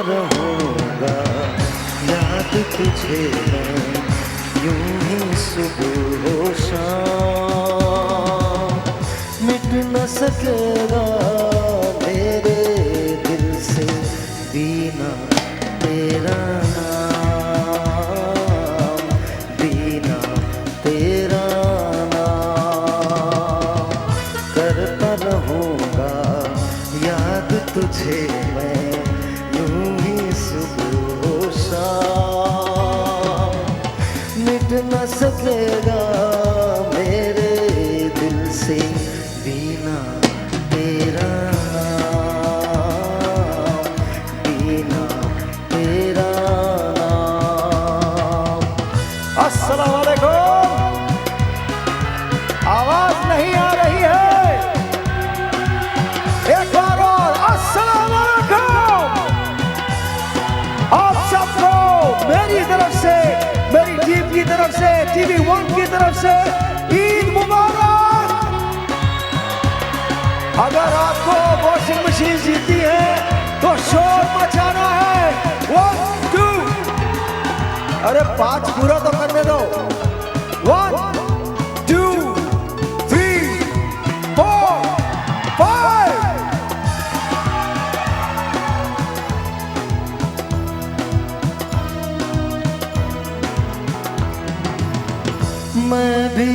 रहूंगा याद तुझे मैं यूं ही सुबह हो शाम। मिट न सकेगा मेरे दिल से बीना तेरा नाम, बीना तेरा नाम। करता रहूंगा याद तुझे मैं यूं ही सुबह हो शाम। मिट न सकेगा मेरे दिल से बीना तेरा नाम, बीना तेरा नाम। अस्सलाम वालेकुम। आवाज नहीं आ रही है, एक बार और अस्सलाम वालेकुम। आप सबको मेरी तरफ से, मेरी टीम की तरफ से, टीवी वन की तरफ से ईद मुबारक। अगर आपको वॉशिंग मशीन जीती है तो शोर मचाना है। 1 2, अरे 5 पूरा तो करने दो। 1 2 3 4 5। मैं भी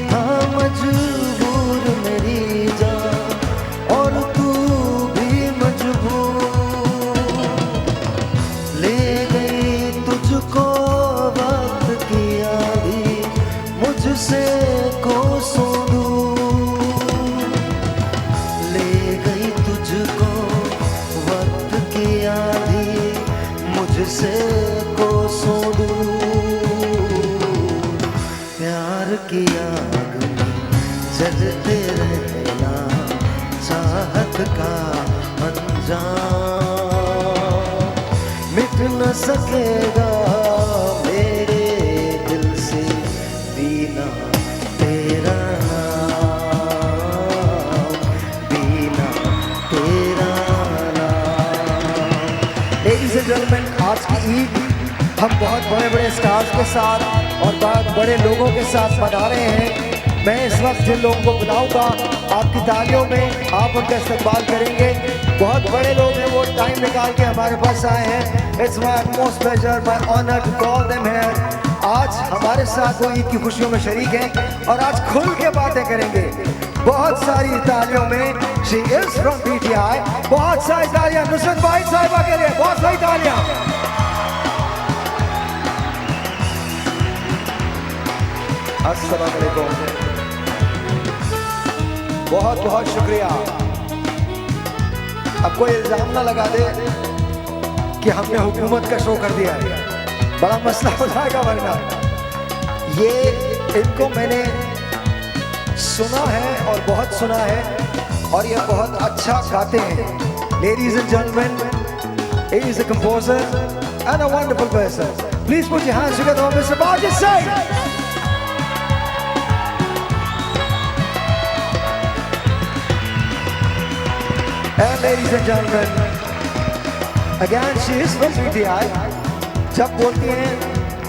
था मजबूर मेरी जान, और तू भी मजबूर। ले गई तुझको वक्त की आधी मुझसे कोसों दूर। ले गई तुझको वक्त की आधी मुझसे कोसों दूर। प्यार की आग में जलते रहना चाहत का अंजाम। मिट न सकेगा मेरे दिल से बीना तेरा नाम, बीना तेरा नाम। लेडीज एंड जेंटलमैन, आज की ईद हम बहुत बड़े बड़े स्टार्स के साथ और बहुत बड़े लोगों के साथ मना रहे हैं। मैं इस वक्त जिन लोगों को बुलाऊंगा, आपकी तालियों में आप उनका इस्तकबाल करेंगे। बहुत बड़े लोग हैं, वो टाइम निकाल के हमारे पास आए हैं। It's my most pleasure, my honour to call them here. आज हमारे साथ वो ईद की खुशियों में शरीक हैं और आज खुल के बातें करेंगे। बहुत सारी तालियों में, शी इज फ्रॉम पीटीआई। बहुत सारी तालियां नुसरत भाई साहिबा के लिए, बहुत सारी तालियां। अस्सलाम वालेकुम, बहुत बहुत शुक्रिया। अब कोई इल्जाम ना लगा दे कि हमने हुकूमत का शो कर दिया है, बड़ा मसला हो जाएगा। वरना ये इनको मैंने सुना है और बहुत सुना है और ये बहुत अच्छा गाते हैं। Ladies and gentleman, he is a composer and a wonderful person. Please put your hands together for Mr. Bajit Singh. And ladies and gentlemen, again she is from PTI. जब बोलती हैं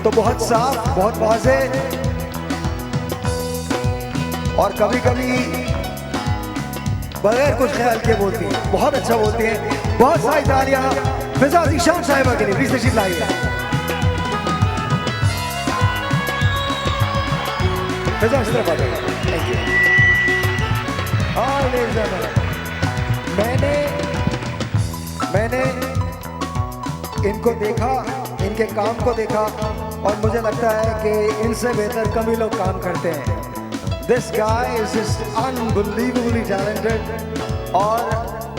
तो बहुत साफ, बहुत वाज़े और कभी कभी बगैर कुछ ख्याल के बोलती हैं। बहुत अच्छा बोलती हैं। बहुत सारी तालियां फिजा ज़ीशान साहिबा के लिए, प्लीज तशरीफ लाइए। फिजा इस तरफ आ जाइए। Thank you. मैंने इनको देखा, इनके काम को देखा और मुझे लगता है कि इनसे बेहतर कम ही लोग काम करते हैं। This guy is just unbelievably talented। और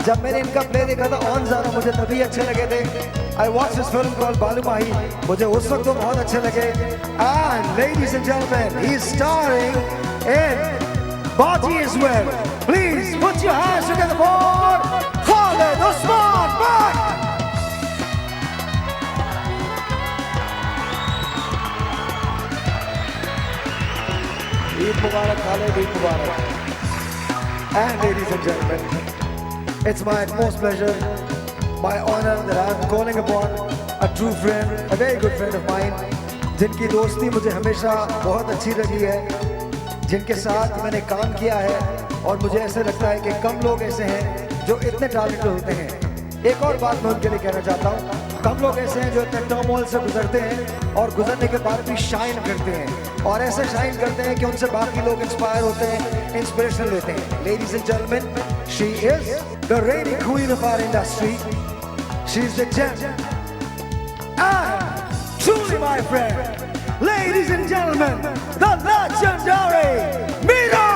जब मैंने इनका प्ले देखा था ऑन ज़ारा, मुझे तभी अच्छे लगे थे। I watched this film called बालू माही, मुझे उस वक्त तो बहुत अच्छे लगे। And ladies and gentlemen, he is starring in Bati as well. Please put your hands together for Khalid Usman Bhat. Eid Mubarak, Khalid, Eid Mubarak. And ladies and gentlemen, it's my utmost pleasure my honor that I'm calling upon a true friend, a very good friend of mine, जिनकी दोस्ती मुझे हमेशा बहुत अच्छी लगी है, जिनके साथ मैंने काम किया है और मुझे ऐसे लगता है कि कम लोग ऐसे हैं जो इतने टैलेंटेड होते हैं। एक और बात मैं उनके लिए कहना चाहता हूँ, कम लोग ऐसे हैं जो इतने टर्मोइल से गुजरते हैं और गुजरने के बाद भी शाइन करते हैं और ऐसे शाइन करते हैं कि उनसे बाकी लोग इंस्पायर होते हैं, इंस्पिरेशन लेते हैं। Ladies and gentlemen, she is the reigning queen of our industry. She is the gem. And truly my friend, ladies and gentlemen, the legendary Meera!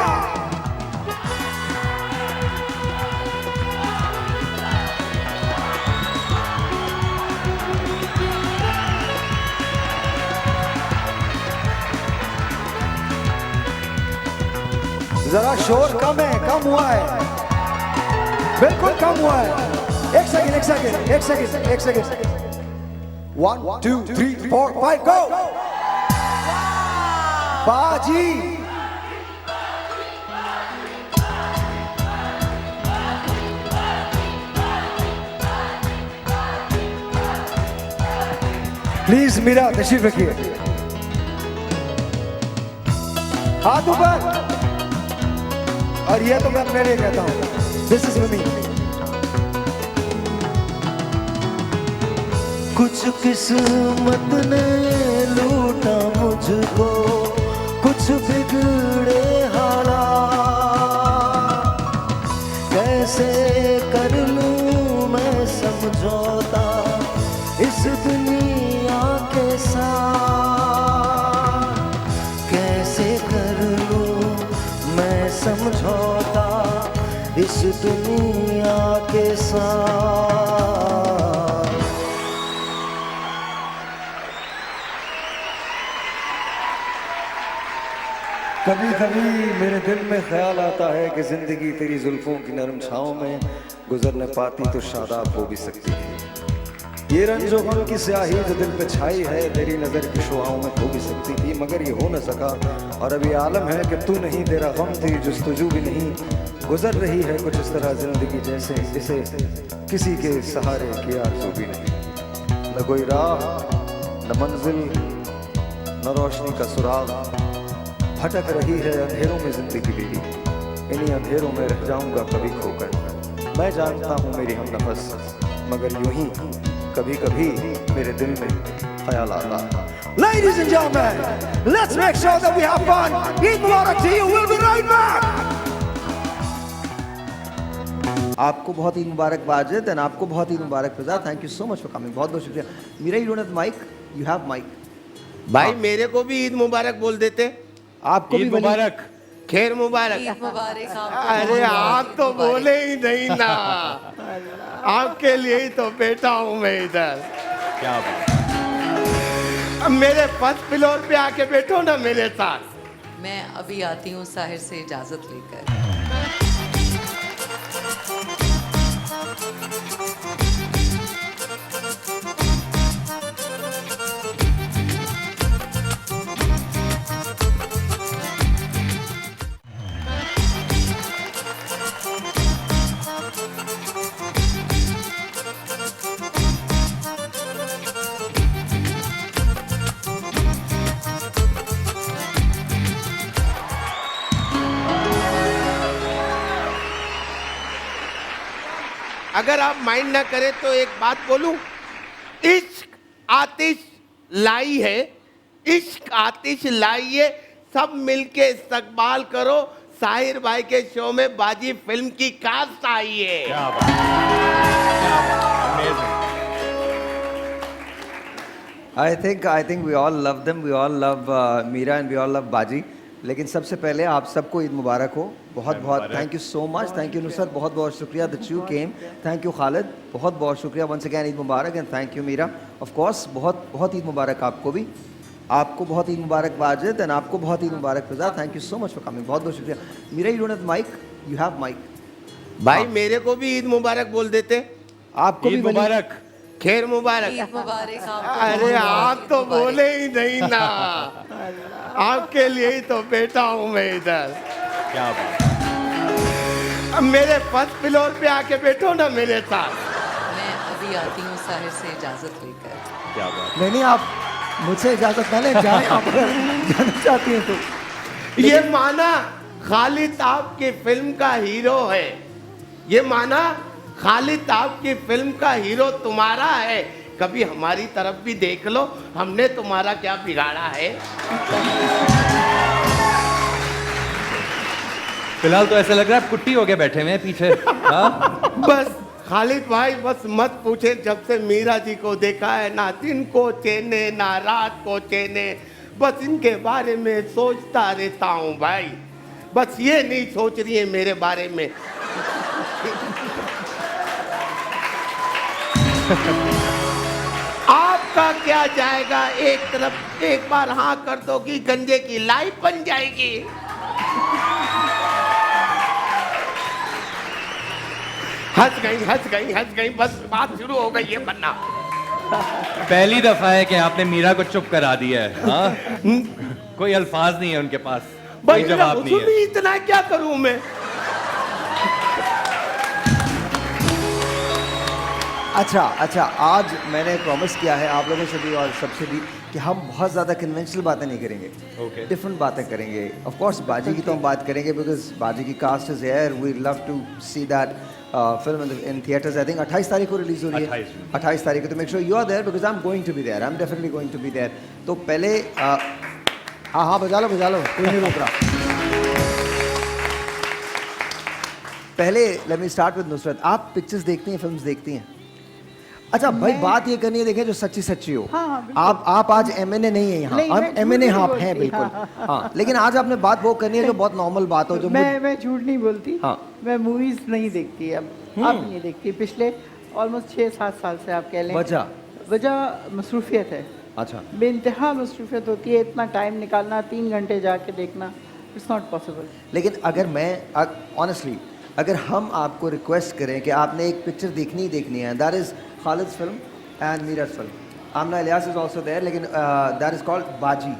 जरा शोर कम है, कम हुआ है, बिल्कुल कम हुआ है। एक सेकंड। 1 2 3 4 5 गो। बाजी प्लीज मीरा तशरीफ रखिए, हाथ ऊपर। और ये तो मैं अपने लिए कहता हूँ, दिस इज मी। कुछ किस्मत ने लूटा मुझको, कुछ बिगड़े हालात, कैसे कर लूं मैं समझौता इस दुनिया के साथ, कैसे कर लूं मैं समझौता इस दुनिया के साथ। कभी कभी मेरे दिल में ख्याल आता है कि जिंदगी तेरी जुल्फों की नरम छाँव में गुजरने पाती तो शादाब हो भी सकती थी। ये रंजो गम की स्याही जो दिल पे छाई है तेरी नज़र की शुआओं में खो भी सकती थी, मगर ये हो न सका। और अभी आलम है कि तू नहीं, तेरा गम तेरी जुस्तजू भी नहीं, गुजर रही है कुछ इस तरह जिंदगी जैसे जिसे किसी के सहारे की आरज़ू भी नहीं। न कोई राह, न मंजिल, न रोशनी का सुराग, भटक रही है अंधेरों में जिंदगी मेरी, इन्हीं अंधेरों में रह जाऊंगा कभी खोकर। मैं जानता हूँ मेरी हम नफस, मगर यूं ही कभी कभी मेरे दिल में ख्याल आता है। Ladies and gentlemen, let's make sure that we have fun. Eid Mubarak to you. We'll be right back. आपको बहुत ईद मुबारक बाजिद एंड आपको बहुत ईद मुबारक Fiza. Thank you so much for coming, बहुत बहुत शुक्रिया। Meera, you don't have mic, you have mic. भाई मेरे को भी ईद मुबारक बोल देते। आपको भी मुबारक, खैर मुबारक। ईद मुबारक। अरे आप तो बोले ही नहीं ना, आपके लिए ही तो बैठा हूँ मैं इधर। क्या बात। अब मेरे फर्स्ट फ्लोर पे आके बैठो ना मेरे साथ। मैं अभी आती हूँ साहिर से इजाजत लेकर। अगर आप माइंड ना करें तो एक बात बोलूं, इश्क आतिश लाई है, इश्क आतिश लाइए, सब मिलके इस्तकबाल करो। साहिर भाई के शो में बाजी फिल्म की कास्ट आई है। क्या बात, क्या बात, amazing. I think we all love them, we all love Meera and we all love Baji. लेकिन सबसे पहले आप सबको ईद मुबारक हो, बहुत बहुत thank you so much. Thank you Nusrat, बहुत बहुत शुक्रिया that you came. Thank you Khalid, बहुत बहुत शुक्रिया वंस अगेन, ईद मुबारक। And thank you Meera, of course बहुत बहुत ईद मुबारक आपको भी, आपको बहुत ईद मुबारक वाजिद एंड आपको बहुत ईद मुबारक Fiza. Thank you so much for coming, बहुत बहुत शुक्रिया। Meera, you don't have mic, you have mic. भाई मेरे को भी ईद मुबारक बोल देते। आपको भी मुबारक, खैर मुबारक। ईद मुबारक। अरे आप तो बोले ही नहीं ना, आपके लिए ही तो बैठा हूँ मैं इधर। क्या बात। अब मेरे फर्स्ट फ्लोर पे आके बैठो ना मेरे साथ। मैं अभी आती हूँ साहिर से इजाज़त लेकर। क्या बात नहीं नहीं, आप मुझसे इजाजत ना लें, जाएं आप अगर जाना चाहती हैं तो। ये माना खालिद आपकी फिल्म का हीरो है, ये माना खालिद आपकी फिल्म का हीरो तुम्हारा है, कभी हमारी तरफ भी देख लो, हमने तुम्हारा क्या बिगाड़ा है। फिलहाल तो ऐसा लग रहा है आप कुट्टी हो के बैठे हुए हैं पीछे। हाँ? बस खालिद भाई बस मत पूछे, जब से मीरा जी को देखा है ना दिन को चैने ना रात को चैने, बस इनके बारे में सोचता रहता हूँ भाई, बस ये नहीं सोच रही है मेरे बारे में। आपका क्या जाएगा, एक तरफ एक बार हाँ कर दोगी गंजे की लाइफ बन जाएगी। हंस गई, बस बात शुरू हो गई है बनना। पहली दफा है कि आपने मीरा को चुप करा दिया है। हाँ? कोई अल्फाज नहीं है उनके पास, कोई जवाब नहीं है। इतना क्या करूं मैं। अच्छा, आज मैंने प्रॉमिस किया है आप लोगों से भी और सबसे भी कि हम बहुत ज़्यादा कन्वेंशनल बातें नहीं करेंगे, Okay. डिफरेंट बातें करेंगे। ऑफ कोर्स बाजी की तो हम बात करेंगे बिकॉज बाजी की cast is here, we love to see that film in theatres. I think 28 तारीख को रिलीज हो रही है, 28 तारीख को, तो make sure you are there because I am going to be there, I am definitely going to be there. तो पहले हाँ बजा लो, कोई नहीं रोक रहा। पहले let me start with Nusrat, आप पिक्चर्स देखती हैं, फिल्म्स देखती हैं? अच्छा भाई, बात ये करनी है, देखें जो सच्ची हो। हाँ, आप आज एमएनए नहीं है यहाँ, हम एमएनए आप हैं बिल्कुल। हाँ, लेकिन आज आपने बात वो करनी है जो बहुत नॉर्मल बात हो, जो मैं झूठ नहीं बोलती। हाँ। मैं मूवीज नहीं देखती अब नहीं देखती, पिछले ऑलमोस्ट 6-7 साल से आप कह लें। वजह मसरूफियत है। अच्छा, बेइंतहा मसरूफियत होती है, इतना टाइम निकालना, 3 घंटे जाके देखना, इट्स नॉट पॉसिबल। लेकिन अगर मैं ऑनेस्टली अगर हम आपको रिक्वेस्ट करें कि आपने एक पिक्चर देखनी ही देखनी है, that is Khalid's film and Meera's film, Amna Ilyas is also there, लेकिन दैट इज कॉल्ड बाजी।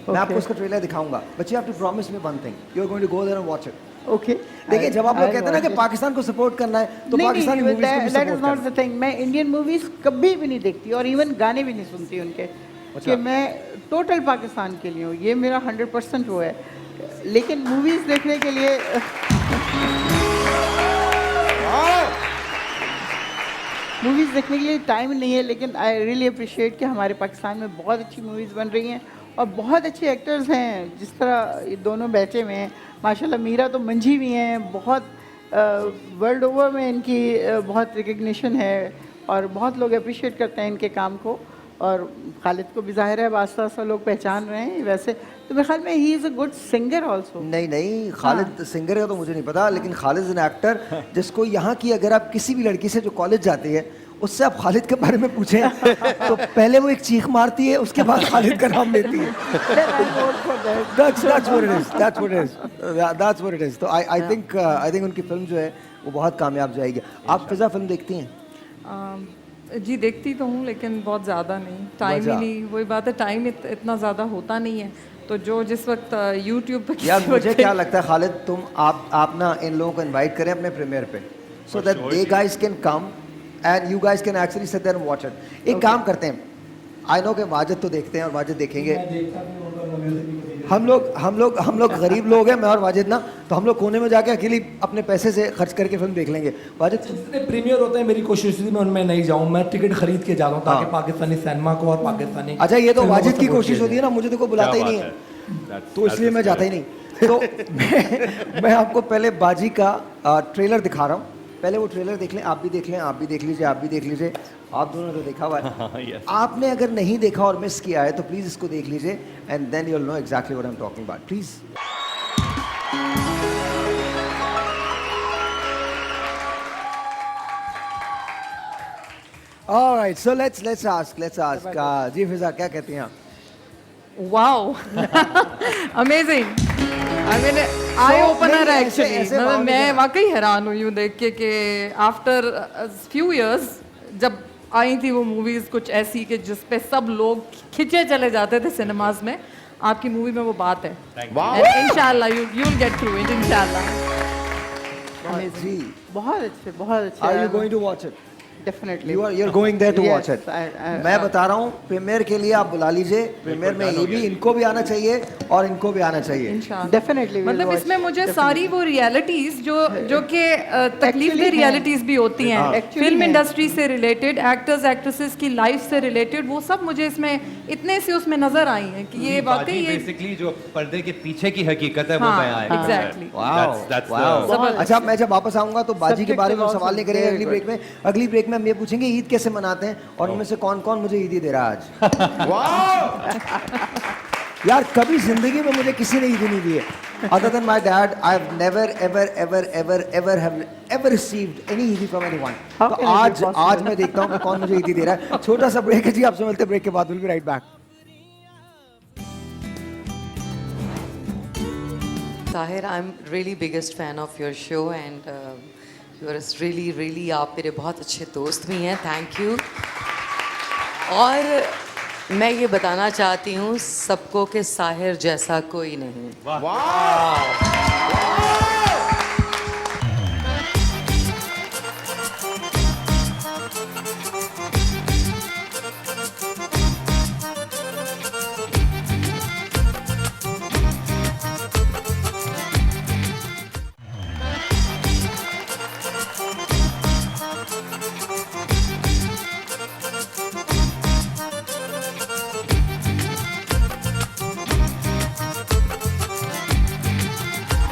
मैं आपको उसका ट्रेलर दिखाऊंगा, but you have to promise me one thing, you are going to go there and watch it. Okay, देखिए जब आप लोग कहते हैं ना कि पाकिस्तान को सपोर्ट करना है, तो पाकिस्तानी मूवीज को भी दैट इज सपोर्ट नॉट करना द थिंग। मैं इंडियन मूवीज कभी भी नहीं देखती और इवन गाने भी नहीं सुनती उनके, कि मैं टोटल पाकिस्तान के लिए हूँ, ये मेरा 100% वो है। लेकिन मूवीज देखने के लिए मूवीज़ देखने के लिए टाइम नहीं है, लेकिन आई रियली अप्रिशिएट कि हमारे पाकिस्तान में बहुत अच्छी मूवीज़ बन रही हैं और बहुत अच्छे एक्टर्स हैं, जिस तरह ये दोनों बैठे हुए हैं माशाल्लाह। मीरा तो मंझी हुई हैं, बहुत वर्ल्ड ओवर में इनकी बहुत रिकग्निशन है और बहुत लोग अप्रिशिएट करते हैं इनके काम को, और खालिद को भी ज़ाहिर है आस्ता आस्ता लोग पहचान रहे हैं। वैसे तो मेरे ख्याल में he is a good singer also. नहीं, खालिद सिंगर है तो मुझे नहीं पता, लेकिन खालिद इज एन एक्टर जिसको यहाँ की अगर आप किसी भी लड़की से जो कॉलेज जाती है उससे आप खालिद के बारे में पूछें तो पहले वो एक चीख मारती है, उसके बाद खालिद का नाम लेती है। That's what it is. तो I think उनकी फिल्म जो है वो बहुत कामयाब जाएगी। आप फिजा फिल्म देखती हैं? जी देखती तो हूँ, लेकिन बहुत ज़्यादा नहीं, टाइम ही नहीं। वही बात है, टाइम इतना ज़्यादा होता नहीं है, तो जो जिस वक्त यूट्यूब पे यार मुझे क्या लगता है खालिद, तुम आप ना इन लोगों को इनवाइट करें अपने प्रीमियर पे, so that they guys can come and you guys can actually sit there and watch it. एक काम करते हैं, आई नो कि वाजिद तो देखते हैं और वाजिद देखेंगे, हम लोग गरीब लोग हैं, मैं और वाजिद ना, तो हम लोग कोने में जाके अकेली अपने पैसे से खर्च करके फिल्म देख लेंगे। वाजिद जितने प्रीमियर होते हैं मेरी कोशिश थी मैं उनमें नहीं जाऊं, मैं टिकट खरीद के जाता हूं ताकि पाकिस्तानी सिनेमा को और पाकिस्तानी। अच्छा, ये तो वाजिद की कोशिश होती है ना, मुझे तो कोई बुलाता ही नहीं है, तो इसलिए मैं जाता ही नहीं। तो मैं आपको पहले बाजी का ट्रेलर दिखा रहा हूँ, पहले वो ट्रेलर देख लें, आप भी देख लें, आप भी देख लीजिए, आप भी देख लीजिए, आप दोनों ने तो देखा हुआ है। आपने अगर नहीं देखा और मिस किया है तो प्लीज इसको देख लीजिए and then you will know exactly what I am talking about, please. Alright, so let's ask ji Fiza, क्या कहती हैं आप? Wow, amazing, I mean eye opener actually. मतलब मैं वाकई हैरान हुई हूँ देख के कि आफ्टर फ्यू इयर्स जब आई थी वो मूवीज कुछ ऐसी कि जिस पे सब लोग खिंचे चले जाते थे सिनेमाज में, आपकी मूवी में वो बात है। इंशाल्लाह you will get through it, इंशाल्लाह। जी बहुत अच्छे are you going to watch it? Definitely you're going there to Yes, watch it. I- मैं बता रहा हूँ प्रीमियर के लिए आप बुला लीजिए, प्रीमियर में ये भी इनको भी आना चाहिए और इनको भी आना चाहिए। इंशाल्लाह। Definitely we'll मतलब watch, इसमें मुझे definitely. सारी वो रियलिटीज जो कि तकलीफ Actually दे हैं। रियलिटीज भी होती हैं Actually फिल्म हैं। इंडस्ट्री से रिलेटेड, एक्टर्स एक्ट्रेसेस की लाइफ से रिलेटेड, वो सब मुझे इसमें इतने से उसमें नजर आई हैं कि ये वाकई ये बेसिकली जो पर्दे के पीछे की हकीकत है वो हाँ, बयां है। exactly. That's wow. the- अच्छा मैं जब वापस आऊंगा तो बाजी के Subject बारे में हम is सवाल नहीं also करेंगे very अगली good. ब्रेक में। अगली ब्रेक में हम ये पूछेंगे ईद कैसे मनाते हैं और इनमें से कौन कौन मुझे ईदी दे रहा है आज। यार कभी जिंदगी में मुझे किसी ने ईदी नहीं दी है। Other than my dad, I've never ever have ever received any ईदी from anyone. How तो can it be possible? आज मैं देखता हूँ कि कौन मुझे ईदी दे रहा है। छोटा सा ब्रेक है जी, आपसे मिलते हैं ब्रेक के बाद। We'll be right back. Tahir, I'm really biggest fan of your show and you're really आप मेरे बहुत अच्छे दोस्त भी हैं, thank you। और मैं ये बताना चाहती हूँ सबको कि साहिर जैसा कोई नहीं।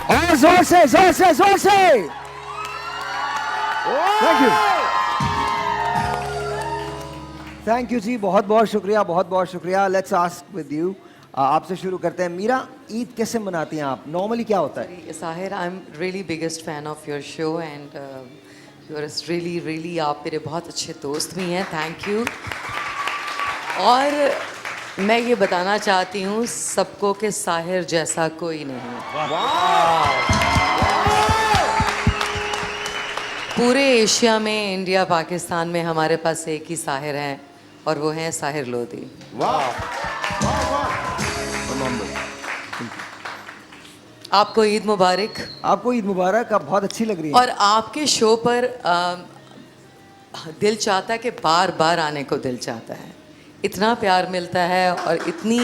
और जोर से जोर से जोर से। थैंक यू जी, बहुत बहुत शुक्रिया, बहुत बहुत शुक्रिया। लेट्स आस्क विद यू, आपसे शुरू करते हैं। मीरा, ईद कैसे मनाती हैं आप? नॉर्मली क्या होता है? Sahir, I am really biggest fan of your show and really आप मेरे बहुत अच्छे दोस्त भी हैं, थैंक यू। और मैं ये बताना चाहती हूँ सबको कि साहिर जैसा कोई नहीं। पूरे एशिया में, इंडिया पाकिस्तान में हमारे पास एक ही साहिर हैं और वो हैं साहिर लोधी। आपको ईद मुबारक। आपको ईद मुबारक। आप बहुत अच्छी लग रही हैं। और आपके शो पर दिल चाहता है कि बार बार आने को दिल चाहता है, इतना प्यार मिलता है और इतनी,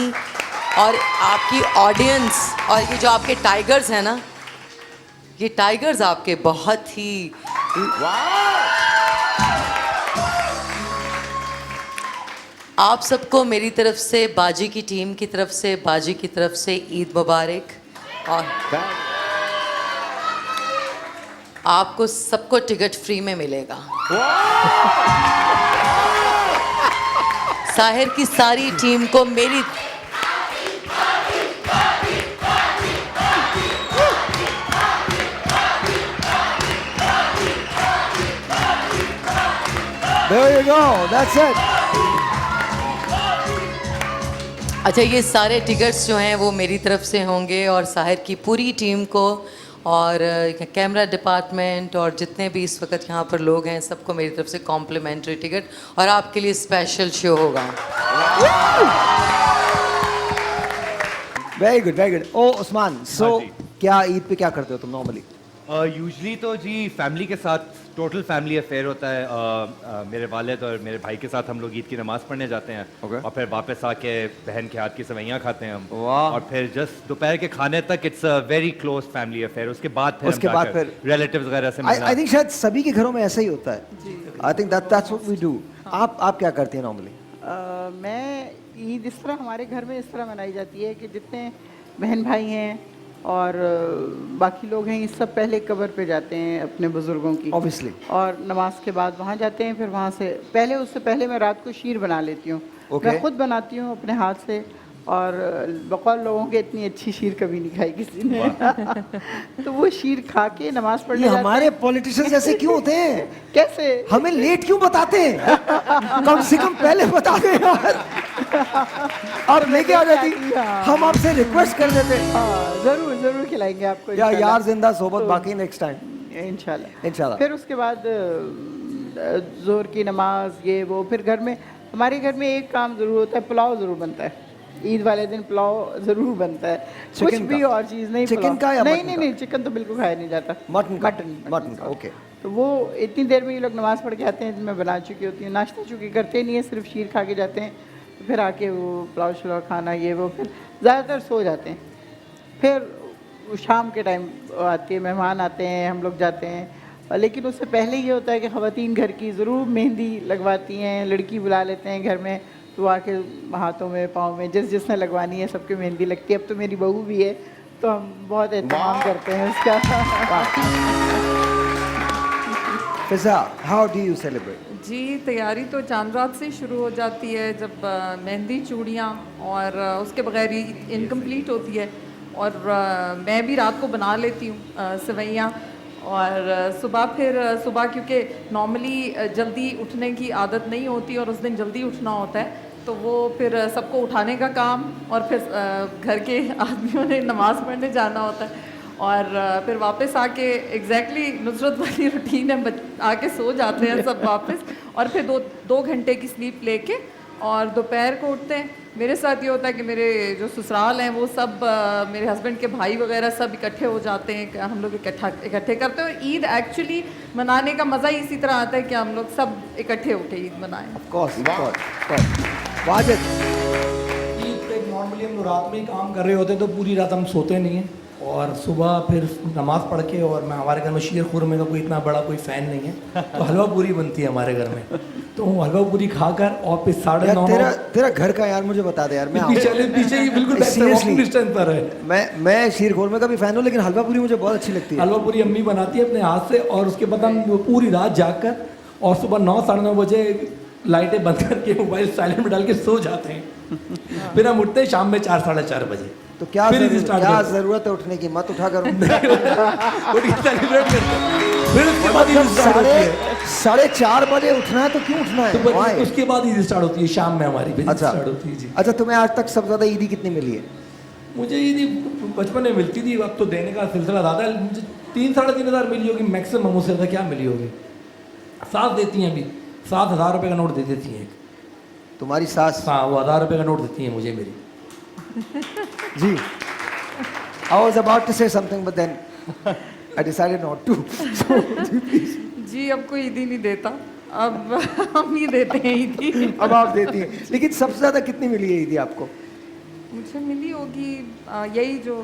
और आपकी ऑडियंस और ये जो आपके टाइगर्स हैं ना, ये टाइगर्स आपके बहुत ही आप सबको मेरी तरफ से, बाजी की टीम की तरफ से, बाजी की तरफ से ईद मुबारक। और आपको सबको टिकट फ्री में मिलेगा। साहिर की सारी टीम को मेरी There you go, that's it. अच्छा, ये सारे टिकट्स जो हैं वो मेरी तरफ से होंगे और साहिर की पूरी टीम को और कैमरा डिपार्टमेंट और जितने भी इस वक्त यहाँ पर लोग हैं सबको मेरी तरफ से कॉम्प्लीमेंट्री टिकट और आपके लिए स्पेशल शो होगा। Very good, very good. ओ उस्मान, सो हाँ जी। क्या ईद पे क्या करते हो तुम नॉर्मली? यूजली तो जी फैमिली के साथ टोटल फैमिली अफेयर होता है। मेरे वालिद और मेरे भाई के साथ हम लोग ईद की नमाज़ पढ़ने जाते हैं। Okay. और फिर वापस आके बहन के हाथ की सेवइयाँ खाते हैं हम। वाह। और फिर जस्ट दोपहर के खाने तक it's a very close family affair. उसके बाद फिर रिलेटिव्स वगैरह से मिलना। आई थिंक शायद सभी के घरों में ऐसा ही होता है। I think that's what we do. आप क्या करती हैं नॉर्मली? मैं ईद इस तरह हमारे घर में इस तरह मनाई जाती है कि जितने बहन भाई हैं और बाकी लोग हैं, ये सब पहले कब्र पे जाते हैं अपने बुज़ुर्गों की, Obviously. और नमाज के बाद वहाँ जाते हैं। फिर वहाँ से पहले, उससे पहले मैं रात को शीर बना लेती हूँ। Okay. मैं खुद बनाती हूँ अपने हाथ से, और बकौल लोगों के इतनी अच्छी शीर कभी नहीं खाई किसी ने। तो वो शीर खा के नमाज पढ़ने ये जाते हमारे हैं। पॉलिटिशियंस ऐसे क्यों होते हैं? कैसे? हमें लेट क्यों बताते हैं? कम से कम पहले बता दें यार। आप लेके आ जाती, हम आपसे रिक्वेस्ट कर देते। हाँ, ज़रूर ज़रूर खिलाएंगे आपको या इंशाल्लाह। यार जिंदा सोबत तो- बाकी नेक्स्ट टाइम इंशाल्लाह। इंशाल्लाह। फिर उसके बाद जोर की नमाज, ये वो, फिर घर में, हमारे घर में एक काम ज़रूर होता है, पुलाव ज़रूर बनता है। ईद वाले दिन पुलाव ज़रूर बनता है। कुछ चिकन भी का? और चीज़ नहीं, चिकन पुलाव। का या नहीं मटन नहीं का? नहीं, चिकन तो बिल्कुल खाया नहीं जाता। मटन का? मटन मटन का, ओके। तो वो इतनी देर में ये लोग नमाज़ पढ़ के आते हैं, मैं बना चुकी होती हूँ। नाश्ता चूँकि करते नहीं है, सिर्फ शीर खा के जाते हैं, तो फिर आके वो पुलाव शुलाव खाना ये वो, फिर ज़्यादातर सो जाते हैं। फिर शाम के टाइम आती है, मेहमान आते हैं, हम लोग जाते हैं। लेकिन उससे पहले ये होता है कि ख़वातीन घर की ज़रूर मेहंदी लगवाती हैं, लड़की बुला लेते हैं घर में, तो आके हाथों में पाँव में जिसने लगवानी है सबके मेहंदी लगती है। अब तो मेरी बहू भी है, तो हम बहुत एहतमाम करते हैं उसका। फिजा, हाउ डू यू सेलिब्रेट? जी, तैयारी तो चांद रात से ही शुरू हो जाती है, जब मेहंदी, चूड़ियाँ और उसके बगैर इनकम्प्लीट होती है। और मैं भी रात को बना लेती हूँ सेवइयाँ। और सुबह क्योंकि नॉर्मली जल्दी उठने की आदत नहीं होती और उस दिन जल्दी उठना होता है, तो वो फिर सबको उठाने का काम, और फिर घर के आदमियों ने नमाज़ पढ़ने जाना होता है, और फिर वापस आके एग्जैक्टली नुसरत वाली रूटीन है, आके सो जाते हैं सब वापस, और फिर दो घंटे की स्लीप लेके और दोपहर को उठते हैं। मेरे साथ ये होता है कि मेरे जो ससुराल हैं वो सब मेरे हस्बैंड के भाई वगैरह सब इकट्ठे हो जाते हैं, हम लोग इकट्ठे करते हैं। और ईद एक्चुअली मनाने का मज़ा ही इसी तरह आता है कि हम लोग सब इकट्ठे होकर ईद मनाएं। Of course, Wajid. ईद पे नॉर्मली हम लोग रात में ही काम कर रहे होते हैं, तो पूरी रात हम सोते नहीं हैं, और सुबह फिर नमाज़ पढ़ के, और मैं हमारे घर में शीर खुरमे का कोई इतना बड़ा कोई फ़ैन नहीं है, तो हलवा पूरी बनती है हमारे घर में, तो वो हलवा पूरी खाकर और फिर 9:30 तेरा घर का यार मुझे बता दे यार, मैं पीछे ही बिल्कुल Seriously, डिस्टेंस पर है। मैं शीर खुरमे का भी फैन हूँ, लेकिन हलवा पूरी मुझे बहुत अच्छी लगती है। हलवा पूरी अम्मी बनाती है अपने हाथ से, और उसके बाद हम वो पूरी रात जागकर और सुबह 9-9:30 बजे लाइटें बंद करके मोबाइल साइलेंट में डाल के सो जाते हैं। फिर हम उठते हैं शाम में 4-4:30 बजे। तो क्या जरूरत है उठने की? मत उठा करो। फिर उसके बाद ईद स्टार्ट होती है। 4:30 बजे उठना है तो क्यों उठना है? तो Why? उसके बाद ईद स्टार्ट होती है, शाम में हमारी फिर अच्छा स्टार्ट होती है जी। अच्छा, तुम्हें आज तक सबसे ज्यादा ईदी कितनी मिली है? मुझे ईदी बचपन में मिलती थी, अब तो देने का सिलसिला ज़्यादा है। मुझे 3-3.5 हज़ार मिली होगी मैक्सिमम, उससे ज़्यादा क्या मिली होगी। सास देती हैं अभी, 7,000 रुपये का नोट दे देती हैं। तुम्हारी सास? हाँ, वो 1,000 रुपये का नोट देती हैं मुझे मेरी। जी, I was about to say something but then I decided not to. So, जी, अब कोई ईदी नहीं देता, अब हम ही देते हैं ईदी। अब आप देती हैं, लेकिन सबसे ज्यादा कितनी मिली है ईदी आपको? मुझे मिली होगी यही जो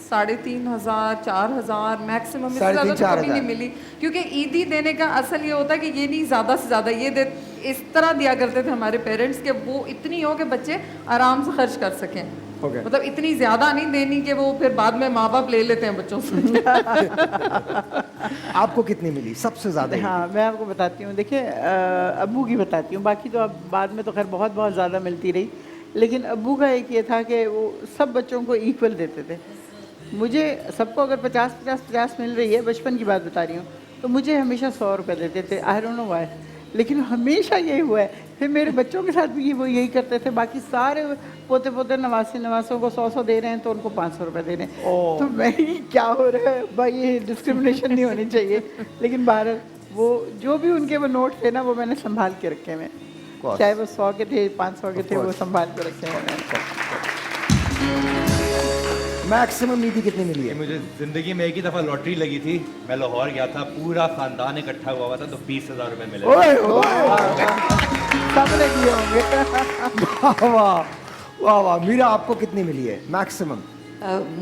3,500 4,000 मैक्सिमम, इससे ज़्यादा तो कभी नहीं मिली। क्योंकि ईदी देने का असल ये होता है कि ये नहीं ज़्यादा से ज़्यादा ये दे, इस तरह दिया करते थे हमारे पेरेंट्स के, वो इतनी हो कि बच्चे आराम से खर्च कर सकें। मतलब इतनी ज़्यादा नहीं देनी कि वो फिर बाद में माँ बाप ले लेते हैं बच्चों से। आपको कितनी मिली सबसे ज्यादा? हाँ, मैं आपको बताती हूँ। देखिए, अब्बू की बताती हूँ, बाकी तो अब बाद में तो खैर बहुत बहुत ज़्यादा मिलती रही, लेकिन अब्बू का एक ये था कि वो सब बच्चों को इक्वल देते थे। मुझे सबको अगर 50-50-50 मिल रही है, बचपन की बात बता रही हूँ, तो मुझे हमेशा 100 रुपये देते थे। आई डोंट नो व्हाई, लेकिन हमेशा यही हुआ है। फिर मेरे बच्चों के साथ भी वो यही करते थे। बाकी सारे पोते नवासों को 100 दे रहे हैं, तो उनको 500 रुपये दे रहे हैं। तो मैं ही क्या हो रहा है भाई, ये डिस्क्रिमिनेशन नहीं होनी चाहिए। लेकिन बहरहाल वो जो भी उनके वो नोट थे ना, वो मैंने संभाल के रखे हैं। चाहे वो 100 के थे, 500 के थे, वो संभाल के रखे हैं। मैक्सिमम ईदी कितनी मिली है? मुझे जिंदगी में एक ही दफा लॉटरी लगी थी, मैं लाहौर गया था, पूरा खानदान इकट्ठा हुआ था, तो 20,000 रुपए मिले। सबने दिए होंगे। वाह वाह। मीरा, आपको कितनी मिली है मैक्सिमम?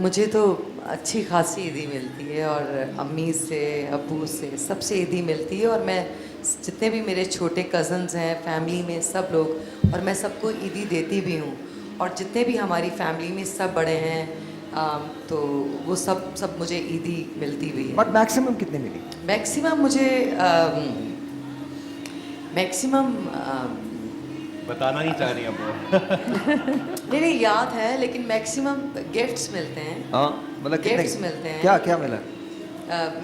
मुझे तो अच्छी खासी ईदी मिलती है, और अम्मी से, अब्बू से, सबसे ईदी मिलती है। और मैं जितने भी मेरे छोटे कज़न्स हैं फैमिली में, सब लोग, और मैं सबको ईदी देती भी हूँ। और जितने भी हमारी फैमिली में सब बड़े हैं, तो वो सब मुझे ईदी मिलती भी है। बट मैक्सिमम कितनी मिली? मैक्सिमम मुझे मैक्सिमम बताना नहीं चाह रही अब वो। नहीं याद है, लेकिन मैक्सिमम गिफ्ट्स मिलते हैं। हाँ, मतलब गिफ्ट्स मिलते हैं। क्या क्या मिला?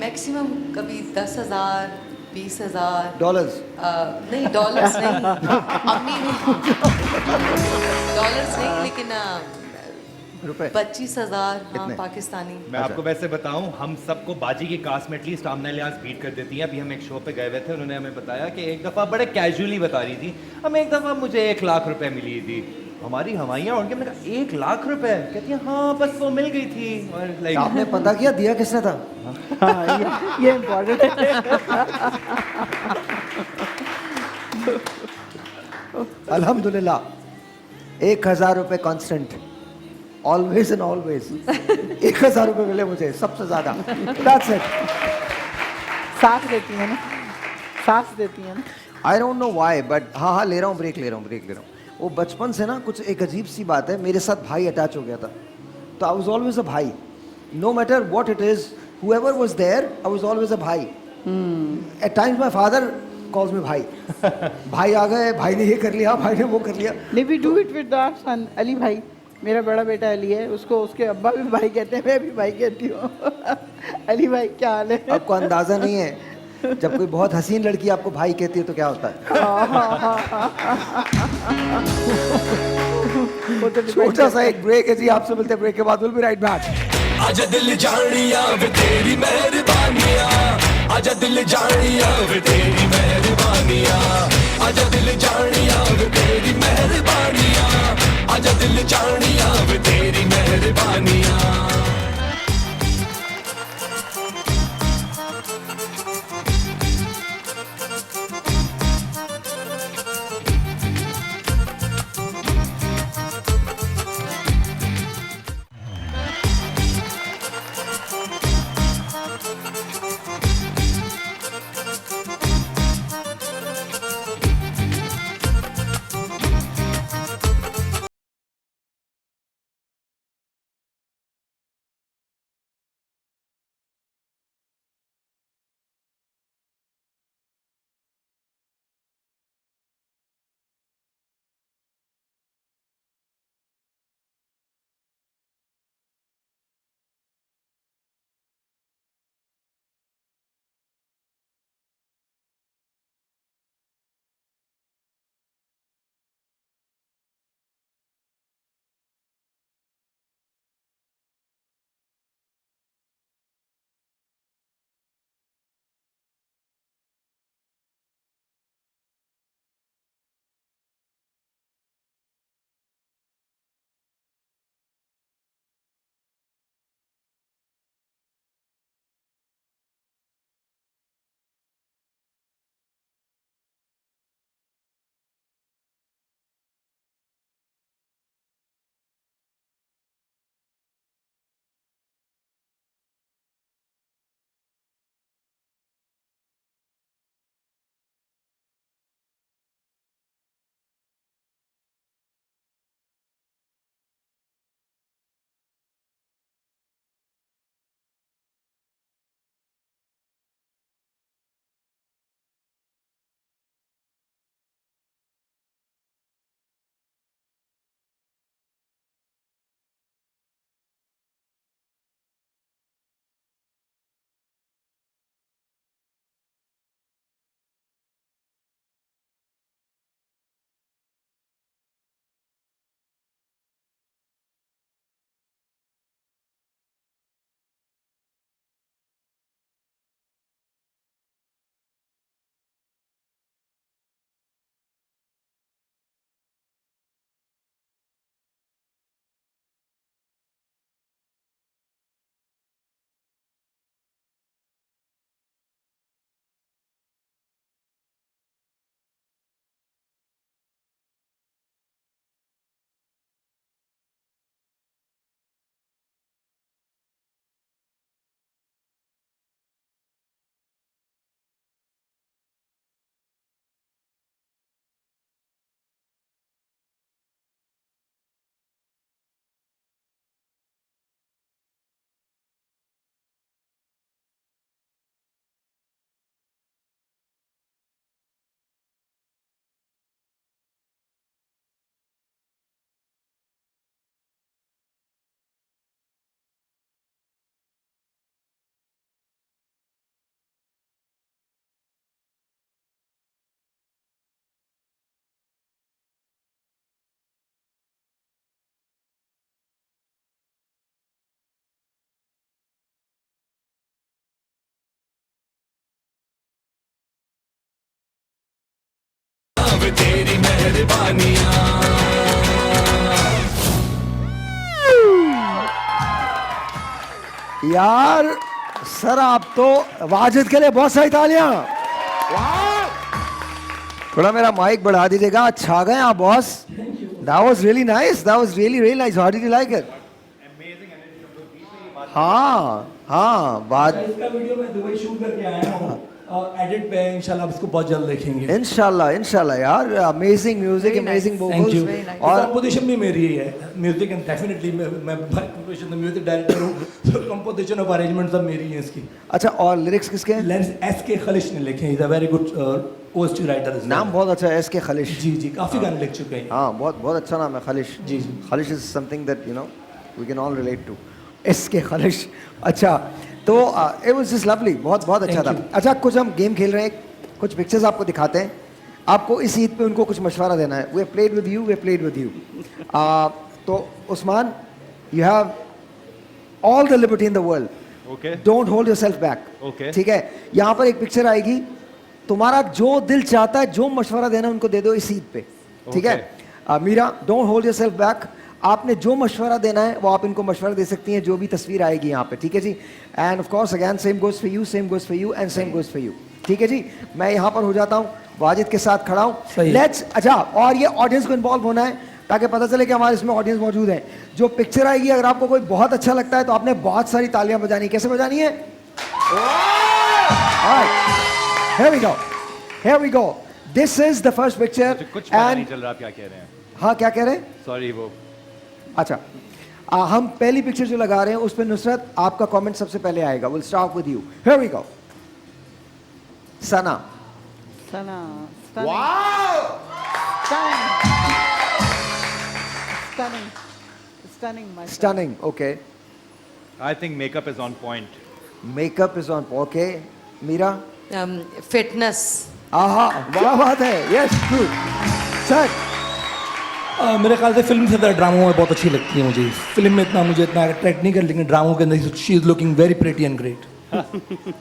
मैक्सिमम कभी 10,000 20,000 डॉलर्स? नहीं, डॉलर्स नहीं, अम्मी ने डॉलर्स नहीं, लेकिन रुपए? 25,000, हाँ, कितने? पाकिस्तानी। मैं आपको वैसे बताऊं, हम सबको बाजी की कास्ट में एटलीस्ट आमना लिहाज बीट कर देती हैं। अभी हम एक शो पे गए हुए थे, उन्होंने हमें बताया कि एक दफ़ा बड़े कैजुअली बता रही थी, हम एक दफ़ा मुझे 1 लाख रुपए मिली थी। हमारी हवाइयाँ उड़ के, मैंने कहा 1 लाख रुपए, कहती है हाँ बस वो मिल गई थी, और लाइक आपने पता किया दिया किसने था? हाँ, ये इम्पोर्टेंट है। अल्हम्दुलिल्लाह 1000 रुपए कांस्टेंट, ऑलवेज एंड ऑलवेज 1000 रुपए मिले मुझे सबसे ज्यादा। That's it. साथ देती है ना, साथ देती है ना। I don't know why but हाँ ले रहा हूँ, ब्रेक ले रहा हूँ। वो बचपन से ना कुछ एक अजीब सी बात है, मेरे साथ भाई अटैच हो गया था, तो आई वाज ऑलवेज अ भाई, no matter what it is, whoever was there I was always a भाई। At times my father calls me भाई। भाई आ गए, भाई ने ये कर लिया, भाई ने वो कर लिया। नहीं, we do it with our son Ali भाई। मेरा बड़ा बेटा अली है, उसको उसके अब्बा भी भाई कहते हैं, मैं भी भाई कहती हूँ। अली भाई क्या हाल है? आपको अंदाजा नहीं है, जब कोई बहुत हसीन लड़की आपको भाई कहती है तो क्या होता है। वो तो छोटा सा एक ब्रेक है जी, आपसे मिलते हैं ब्रेक के बाद, विल बी राइट बैक। आजा दिल जानिया वे तेरी मेहरबानिया, आजा दिल जानिया वे तेरी मेहरबानिया, आजा दिल जानिया वे तेरी मेहरबानिया, आजा दिल जानिया वे तेरी मेहरबानिया। वे तेरी मेहरबानियां। यार सर आप तो वाजिद के लिए बहुत सारी तालियां। थोड़ा मेरा माइक बढ़ा दीजिएगा। अच्छा गए आप boss. That was really nice. That was really nice. How did you like it? हाँ बात इसका वीडियो मैं दुबई शूट करके आया हूँ और एडिट पे इंशाल्लाह इसको बहुत जल्द देखेंगे। इंशाल्लाह यार amazing music amazing thank you. Vocals और और कंपोजिशन भी मेरी ही है। म्यूजिक एंड डेफिनेटली मैं कंपोजिशन म्यूजिक डायरेक्टर हूँ, तो कंपोजिशन ऑफ अरेंजमेंट सब मेरी है इसकी। अच्छा और लिरिक्स किसके हैं? Lens SK. खलिश ने लिखे हैं। Is a very good OST writer. नाम बहुत अच्छा है एस.के. खलिश। जी काफी गाने लिख चुके हैं। हाँ बहुत अच्छा नाम है खलिश। जी। Khalish is something that you know we can all relate to. S K. Khalish. अच्छा तो इट वाज जस्ट लवली। बहुत अच्छा था। अच्छा कुछ हम गेम खेल रहे हैं, कुछ पिक्चर्स आपको दिखाते हैं। आपको इस ईद पे उनको कुछ मशवरा देना है। We played with you. तो Usman you have all the liberty in the world. Okay. Don't hold yourself back. Okay. ठीक है, यहाँ पर एक पिक्चर आएगी, तुम्हारा जो दिल चाहता है जो मशवरा देना उनको दे दो इस ईद पे। ठीक है Meera, don't hold yourself back. आपने जो मशवरा देना है वो आप इनको मशवरा दे सकती हैं, जो भी तस्वीर आएगी यहाँ पे। ठीक है जी। And of course again same goes for you, same goes for you and same goes for you. ठीक है जी। मैं यहाँ पर हो जाता हूँ, वाजिद के साथ खड़ा हूँ। लेट्स अच्छा, और ये ऑडियंस को इन्वॉल्व होना है ताकि पता चले कि हमारे इसमें ऑडियंस मौजूद है। जो पिक्चर आएगी अगर आपको कोई बहुत अच्छा लगता है तो आपने बहुत सारी तालियां बजानी। कैसे बजानी है? Here we go. This is the first picture. कुछ पता नहीं चल रहा आप क्या कह रहे हैं। हाँ क्या कह रहे हैं? सॉरी वो अच्छा हम पहली पिक्चर जो लगा रहे हैं उस पर नुसरत आपका कमेंट सबसे पहले आएगा। Will start with you. Here we go. Sana. Sana. Stunning. Okay. I think makeup is on point. Makeup is on. Okay. Meera. Fitness. आहा क्या बात है। Yes good sir. मेरे ख्याल से फिल्म से ज़्यादा ड्रामों में बहुत अच्छी लगती है मुझे। फिल्म में मुझे इतना अट्रैक्ट नहीं कर, लेकिन ड्रामों के अंदर she is looking very pretty and great.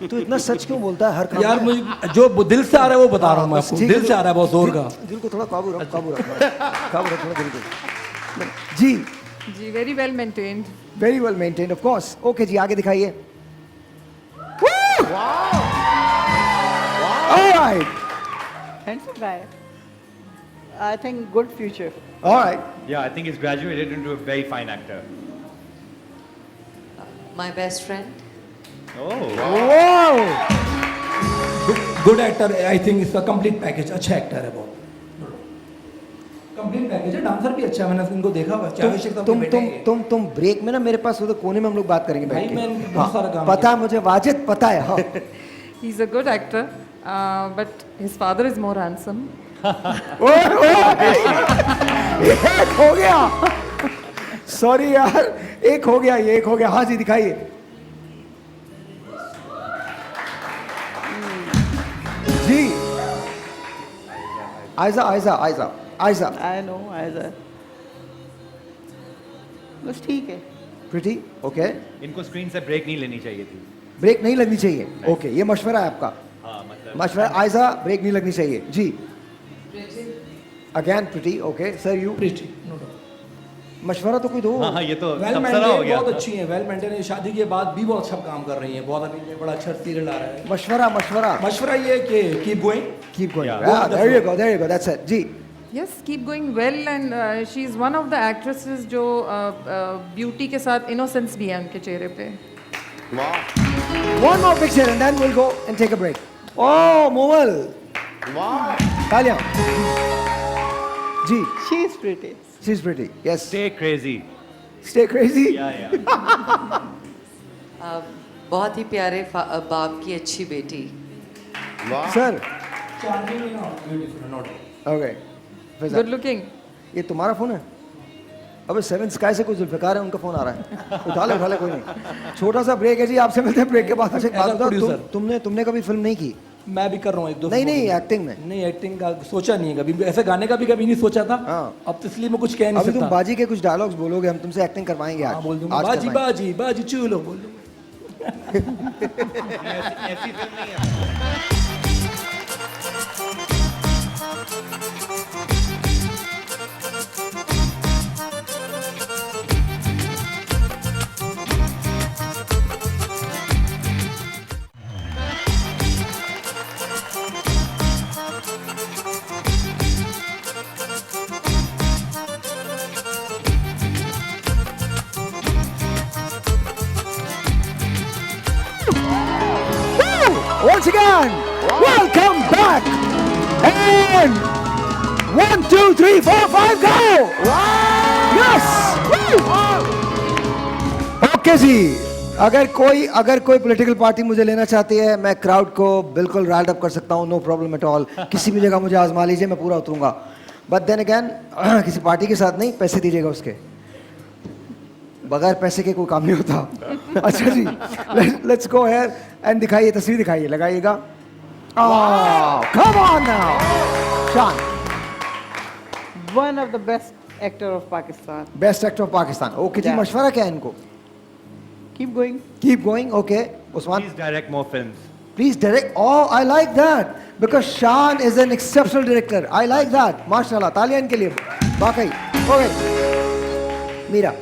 तू इतना सच क्यों बोलता है हर काम यार में? मुझे जो दिल से आ रहा है वो बता रहा हूँ मैं आपको। ठीक है, दिल से आ रहा है बहुत जोर का। दिल को थोड़ा काबू रख थोड़ा दिल को। जी very well maintained. Very well maintained of course. Okay जी आगे दिखाइए। Alright. Handsome guy. I think good future. Alright. Yeah, I think he's graduated into a very fine actor. My best friend. Oh. Good actor. I think इसका complete package अच्छा actor है बहुत। Complete package है। Dancer भी अच्छा है, मैंने इनको देखा हुआ है। तुम ब्रेक में ना मेरे पास उधर कोने में हम लोग बात करेंगे भाई बैठ मैं के। बहुत सारा काम पता है मुझे, वाजिद पता है। हाँ He's a good actor, but his father is more handsome. एक हो गया। सॉरी यार, एक हो गया ये, एक हो गया। हाँ जी दिखाइए। जी आयजा। I know. बस ठीक है। Pretty okay. इनको स्क्रीन से ब्रेक नहीं लेनी चाहिए थी। ब्रेक नहीं लगनी चाहिए। ओके ये मशवरा है आपका। हाँ मतलब मशवरा आयजा, ब्रेक नहीं लगनी चाहिए जी। Again pretty okay. Sir you pretty मशवरा तो कोई दो। हाँ ये तो वेल तबसरा हो मेंटेन गया। बहुत अच्छी है। Well maintain. शादी के बाद भी बहुत अच्छा काम कर रही है। बहुत अभी बड़ा अच्छा सीरियल आ रहा है। मशवरा ये है कि keep going. Keep going. Yeah. There you go that's it जी। Yes, keep going well, and she is one of the actresses जो ब्यूटी के साथ इनोसेंस भी है उनके चेहरे पे। One more picture and then we'll go and take a break. Oh, Momal. Wow. तालियां। जी, She is pretty. she's pretty. Yes. Stay crazy. Stay crazy. Yeah. बहुत ही प्यारे बाप की अच्छी बेटी। Sir. Okay. फिजा, Good looking. ये तुम्हारा फोन है? अबे सेवन स्काई से कोई जुल्फिकार है, उनका फोन आ रहा है। उठा ले कोई नहीं। छोटा सा ब्रेक है जी, आपसे मिलते हैं ब्रेक के बाद। अच्छा एक बात बताओ, तुमने कभी फिल्म नहीं की? मैं भी कर रहा हूँ एक दो। नहीं एक्टिंग में। नहीं एक्टिंग का सोचा नहीं है कभी। ऐसे गाने का भी कभी नहीं सोचा था। हाँ। अब तो इसलिए मैं कुछ कह नहीं अभी सकता। तुम बाजी के कुछ डायलॉग्स बोलोगे, हम तुमसे एक्टिंग करवाएंगे आज। हाँ बोल दूंगा। आज बाजी करवाएंगे। बाजी चूलो बोल दूंगा। ऐसी फिल्म नहीं है। once again. Welcome back. And 1, 2, 3, 4, 5, go. Yes. Okay जी, अगर कोई पॉलिटिकल पार्टी मुझे लेना चाहती है, मैं क्राउड को बिल्कुल राइड अप कर सकता हूँ, नो प्रॉब्लम एट ऑल। किसी भी जगह मुझे आजमा लीजिए, मैं पूरा उतरूंगा। बट देन अगैन किसी पार्टी के साथ नहीं, पैसे दीजिएगा उसके। बगैर पैसे के कोई काम नहीं होता। अच्छा जी, लेट्स गो हियर एंड दिखाइए, तस्वीर दिखाइए, लगाइएगा। Come on now, Shaan. One of the best actor of Pakistan. Best actor of Pakistan. Okay जी, Yeah. मशवरा क्या है इनको? Keep going. Keep going. Okay Usman, Please direct more films. please direct. Oh, I like that because Shan is an exceptional director. I like that. माशाल्लाह, तालियां इनके लिए। वाकई। ओके मीरा।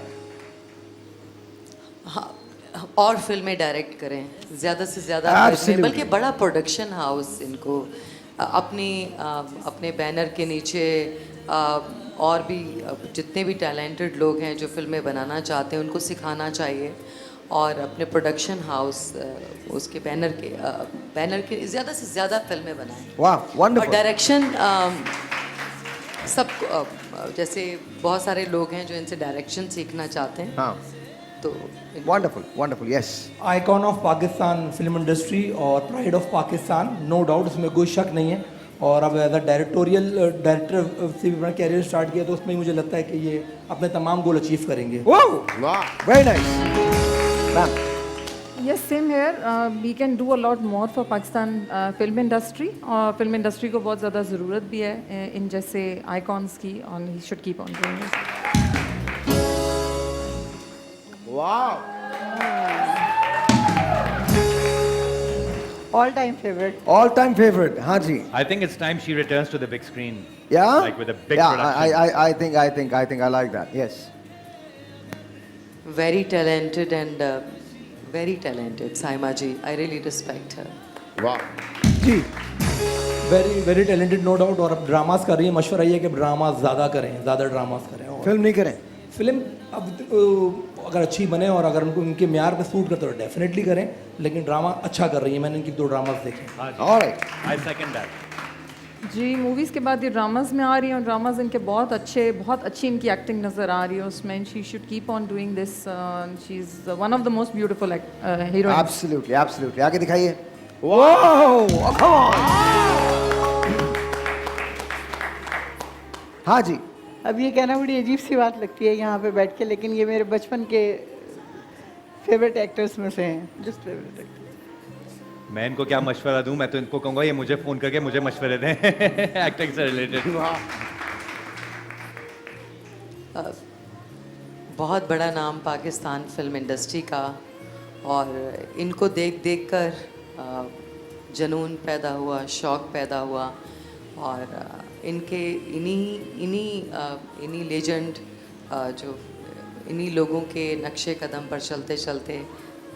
और फिल्में डायरेक्ट करें, ज़्यादा से ज़्यादा फिल्में, Absolutely. बल्कि बड़ा प्रोडक्शन हाउस इनको अपने बैनर के नीचे और भी जितने भी टैलेंटेड लोग हैं जो फिल्में बनाना चाहते हैं उनको सिखाना चाहिए, और अपने प्रोडक्शन हाउस उसके बैनर के ज़्यादा से ज़्यादा फिल्में बनाएं। वाह, और वंडरफुल। डायरेक्शन सब जैसे बहुत सारे लोग हैं जो इनसे डायरेक्शन सीखना चाहते हैं, हाँ, तो wonderful wonderful, yes. Icon of Pakistan film industry और pride of Pakistan, no doubt, उसमें कोई शक नहीं है। और अब एज अ डायरेक्टर से भी अपना कैरियर स्टार्ट किया, तो उसमें मुझे लगता है कि ये अपने तमाम गोल अचीव करेंगे। वाह। Very nice ma'am. Yes, same here. We can do a lot more for Pakistan film industry. और फिल्म इंडस्ट्री को बहुत ज़्यादा ज़रूरत भी है इन जैसे आइकॉन्स की, और he should keep on doing it. वाह। All time favourite. All time favourite, हाँ जी। I think it's time she returns to the big screen. Yeah, Like with a big yeah, production. I think I like that, yes. very talented and very talented Saima ji. I really respect her. वाह। जी, very very talented, no doubt. और अब dramas कर रही है, मशवरा ये है कि ड्रामास ज़्यादा करें, ज़्यादा ड्रामास करें। और फिल्म नहीं करें। फिल्म अब अगर अच्छी बने और अगर उनको उनके म्यार पे सूट करते तो डेफिनेटली करें, लेकिन ड्रामा अच्छा कर रही है। मैंने इनकी 2 ड्रामास देखे। ऑलराइट। I second that. जी, मूवीज़ के बाद ये ड्रामास में आ रही हैं, और ड्रामास इनके बहुत अच्छी इनकी एक्टिंग नज़र आ रही है उसमें। She should keep on doing this. She is one of the most beautiful heroine. Absolutely absolutely, आगे दिखाइए। Wow, come on. हाँ जी, अब ये कहना बड़ी अजीब सी बात लगती है यहाँ पे बैठ के, लेकिन ये मेरे बचपन के फेवरेट एक्टर्स में से हैं, जस्ट फेवरेट एक्टर। मैं इनको क्या मशवरा दूं? मैं तो इनको कहूंगा ये मुझे फोन करके मुझे मशवरे दें एक्टिंग से रिलेटेड। बहुत बड़ा नाम पाकिस्तान फिल्म इंडस्ट्री का, और इनको देख देख कर जुनून पैदा हुआ, शौक़ पैदा हुआ, और इनके इन्हीं लेजेंड जो इन्हीं लोगों के नक्शे कदम पर चलते चलते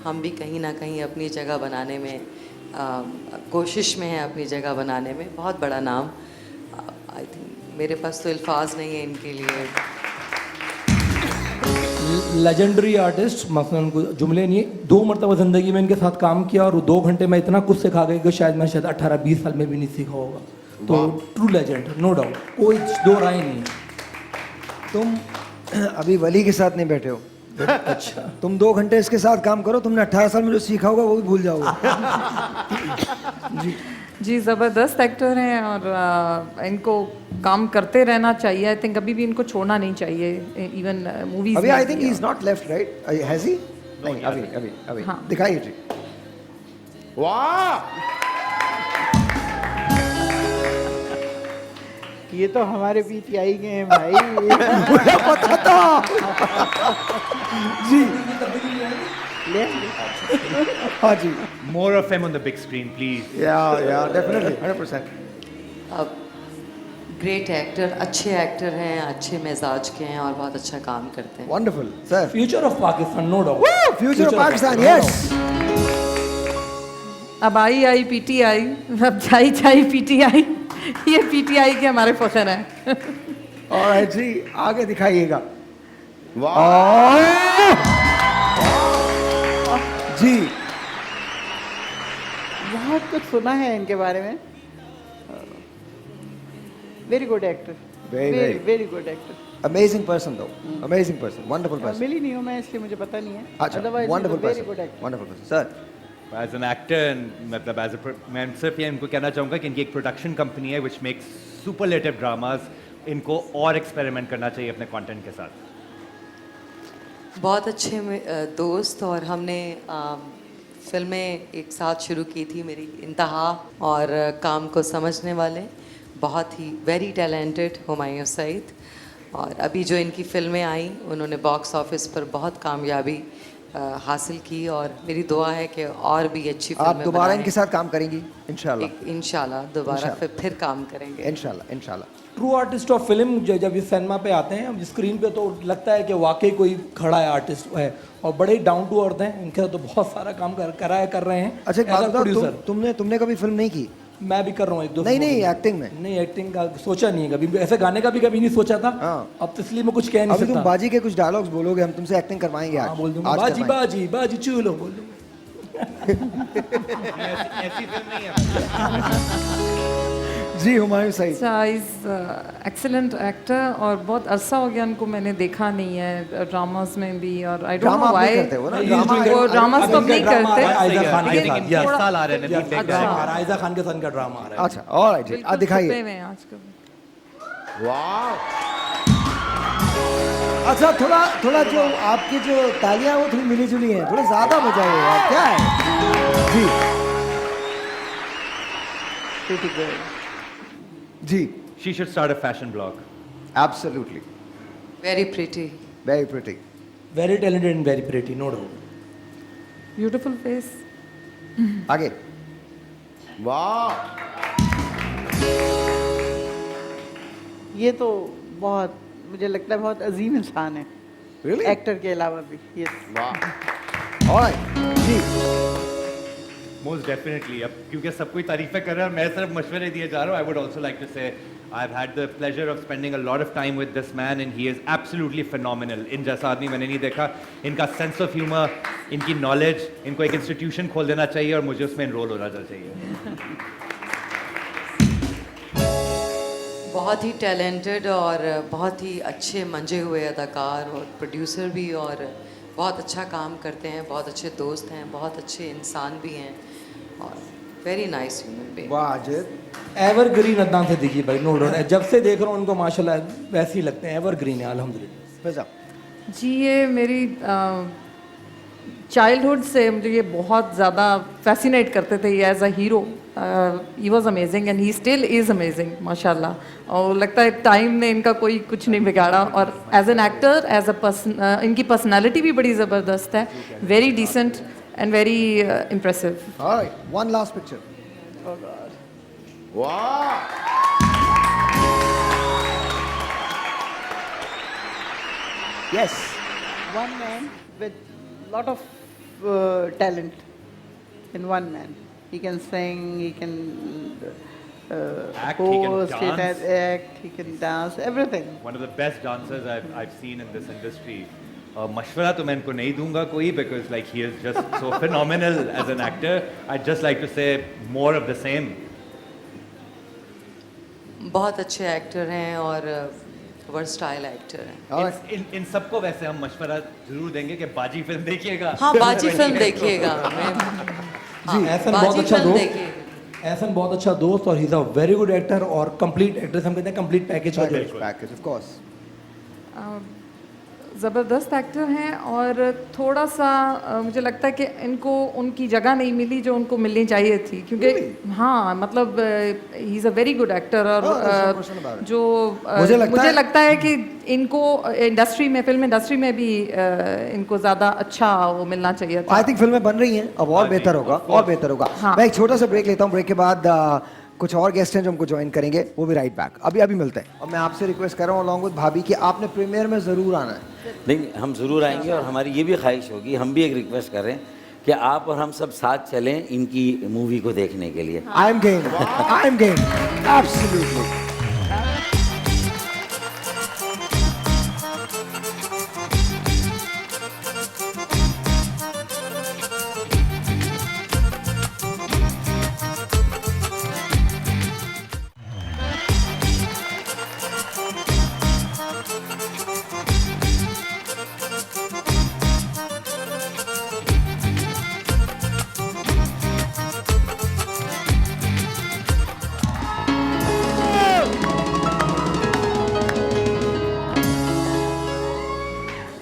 हम भी कहीं ना कहीं अपनी जगह बनाने में कोशिश में है, अपनी जगह बनाने में। बहुत बड़ा नाम, आई थिंक मेरे पास तो अल्फाज नहीं है इनके लिए। लेजेंडरी आर्टिस्ट, मसलन उनको जुमले नहीं, 2 मरतबा ज़िंदगी में इनके साथ काम किया, और 2 घंटे में इतना कुछ सिखा गए कि शायद 18-20 साल में भी नहीं सीखा होगा। तो ट्रू लेजेंड, नो डाउट, कोई 2 राय नहीं है। तुम अभी वली के साथ नहीं बैठे हो। अच्छा, तुम 2 घंटे इसके साथ काम करो, तुमने 18 साल में जो सीखा होगा वो भी भूल जाओगे। जी, ज़बरदस्त एक्टर हैं, और इनको काम करते रहना चाहिए। आई थिंक अभी भी इनको छोड़ना नहीं चाहिए, इवन मूवीज। अभी I think he is not left, right? Has he? नहीं, अभी हाँ। दिखाइए जी। वाह। ये तो हमारे पीटीआई के हैं भाई। मुझे पता था। जी, ले हाँ जी, More of him on the big screen, please. या डेफिनेटली 100%। अब ग्रेट एक्टर, अच्छे एक्टर हैं, अच्छे मिजाज के हैं, और बहुत अच्छा काम करते हैं। Wonderful sir. Future of Pakistan, no doubt. Future of Pakistan, yes. अब आई पीटीआई, अब जाई पीटीआई। ये पीटीआई के हमारे फखर हैं। ऑलराइट जी, आगे दिखाइएगा। वाह। जी, बहुत कुछ सुना है इनके बारे में. Very good actor. Very. Very good actor. Amazing person though. Amazing person. Wonderful person. मिली नहीं हूँ मैं, इसलिए मुझे पता नहीं है. अच्छा. Otherwise, Wonderful very person. Good actor. Wonderful person. Sir. As an actor मतलब एज मैं सिर्फ ये इनको कहना चाहूँगा कि इनकी एक प्रोडक्शन कंपनी है विच मेक्स सुपरलेटिव ड्रामास. इनको और एक्सपेरिमेंट करना चाहिए अपने कंटेंट के साथ. बहुत अच्छे दोस्त, और हमने फिल्में एक साथ शुरू की थी, मेरी इंतहा और काम को समझने वाले, बहुत ही वेरी टैलेंटेड हुमायूं सईद. और अभी जो इनकी फिल्में आई उन्होंने बॉक्स ऑफिस पर बहुत कामयाबी हासिल की, और मेरी दुआ है कि और भी अच्छी आप फिल्में दोबारा बनाएं. इनके साथ काम करेंगी इंशाल्लाह. इंशाल्लाह दोबारा इंशाल्लाह. फिर काम करेंगे. इंशाल्लाह. इंशाल्लाह. ट्रू आर्टिस्ट ऑफ फिल्म जब ये सिनेमा पे आते हैं स्क्रीन पे तो लगता है कि वाकई कोई खड़ा है, आर्टिस्ट है, और बड़े डाउन टू अर्थ हैं. इनके साथ तो बहुत सारा काम कर रहे हैं. अच्छा एक बात बताओ, प्रोड्यूसर तुमने कभी फिल्म नहीं की? मैं भी कर रहा हूँ एक दो. नहीं एक्टिंग में. नहीं, एक्टिंग का सोचा नहीं है कभी, ऐसे गाने का भी कभी नहीं सोचा था. हाँ. अब तो इसलिए मैं कुछ कह नहीं अभी सकता. तुम बाजी के कुछ डायलॉग्स बोलोगे, हम तुमसे एक्टिंग करवाएंगे आज. हाँ, बोल दूंगा. आज बाजी करवाएंगे. बाजी बाजी चूलो बोल दूंगा. ऐसी फिल्म नहीं है. जी Humayun Saeed. Is excellent actor, और बहुत अरसा हो गया उनको मैंने देखा नहीं है ड्रामास में भी, और आई डोंट ड्रामा नो आप नहीं व्हाई. करते हो ना? He is ड्रामा doing वो it. ड्रामास अभी तो अब इनका नहीं ड्रामा आ रहा है करते. आयजा खान के लेकिन साथ. इनके Yes. साल आ रहे हैं. Yes, नबील बेग अच्छा. डायरेक्टर. आयजा खान के साथ इनका ड्रामा आ रहा है. अच्छा ऑलराइट जी. बिल्कुल दिखाइए. छुपे हुए हैं आजकल. अच्छा थोड़ा जो आपकी जो तालियां वो थोड़ी मिली जुली हैं, थोड़ा ज्यादा बजाइए यार. क्या है जी? Pretty good. जी She should start a fashion blog. Absolutely. Very pretty. Very pretty. Very talented and very pretty, no doubt. Beautiful face. आगे. वाह. ये तो बहुत, मुझे लगता है बहुत अजीम इंसान है. Really? एक्टर के अलावा भी. Yes. वाह. ऑलराइट जी. Most definitely. अब क्योंकि सब कोई तारीफें कर रहा है, मैं सिर्फ मशवरे दिए जा रहा हूँ. I would also like to say I have had the pleasure of spending a lot of time with this man and he is absolutely phenomenal. इन जैसा आदमी मैंने नहीं देखा. इनका सेंस ऑफ ह्यूमर, इनकी नॉलेज, इनको एक इंस्टीट्यूशन खोल देना चाहिए और मुझे उसमें इनरोल होना चाहिए. बहुत ही टैलेंटेड और बहुत ही अच्छे मंजे हुए अदाकार और प्रोड्यूसर भी, और बहुत अच्छा काम करते हैं, बहुत अच्छे दोस्त हैं, बहुत अच्छे इंसान भी हैं, और वेरी नाइस ह्यूमन बीइंग. वाह अजय. एवरग्रीन अदनान सिद्दीकी भाई, नो डाउट. जब से देख रहा हूँ उनको माशाल्लाह वैसे ही लगते हैं. एवरग्रीन है अल्हम्दुलिल्लाह. फिजा. जी ये मेरी चाइल्डहुड से मुझे ये बहुत ज़्यादा फैसिनेट करते थे. ये as a hero he was amazing and he still is amazing माशाल्लाह. और लगता है टाइम ने इनका कोई कुछ नहीं बिगाड़ा. और as an actor, as a person, इनकी पर्सनालिटी भी बड़ी ज़बरदस्त है. Very decent and very impressive. Alright. One last picture. वाह. Yes. One man with lot of talent in one man. He can sing, he can Act, he can host, he can dance. act, he can dance, everything. One of the best dancers I've seen in this industry. मशवरा तो मैं इनको नहीं दूंगा कोई, because like he is just so phenomenal as an actor. I'd just like to say more of the same. बहुत अच्छे actor हैं और वर्सटाइल एक्टर हैं. इन सबको वैसे हम मशवरा जरूर देंगे कि बाजी फिल्म देखिएगा. हाँ बाजी फिल्म देखिएगा. जी एहसन बहुत बाजी अच्छा फिल्म दोस्त. देखिएगा. एहसन बहुत अच्छा दोस्त और he is a very good actor और कंप्लीट एक्ट्रेस. हम कहते हैं complete package. Package of course. ज़बरदस्त एक्टर हैं, और थोड़ा सा मुझे लगता है कि इनको उनकी जगह नहीं मिली जो उनको मिलनी चाहिए थी. क्योंकि हाँ मतलब he is a very good actor. और no question about it. जो मुझे लगता है कि इनको इंडस्ट्री में, फिल्म इंडस्ट्री में भी इनको ज़्यादा अच्छा वो मिलना चाहिए था. आई थिंक फिल्में बन रही हैं, अब और बेहतर होगा, और बेहतर होगा. हाँ. मैं एक छोटा सा ब्रेक लेता हूँ. ब्रेक के बाद कुछ और गेस्ट हैं जो हमको ज्वाइन करेंगे, वो भी राइट बैक. अभी मिलते हैं. और मैं आपसे रिक्वेस्ट कर रहा हूँ अलॉन्ग विद भाभी कि आपने प्रीमियर में ज़रूर आना है. नहीं, हम ज़रूर आएंगे. और हमारी ये भी ख्वाहिश होगी, हम भी एक रिक्वेस्ट कर रहे हैं कि आप और हम सब साथ चलें इनकी मूवी को देखने के लिए. I am game. Absolutely.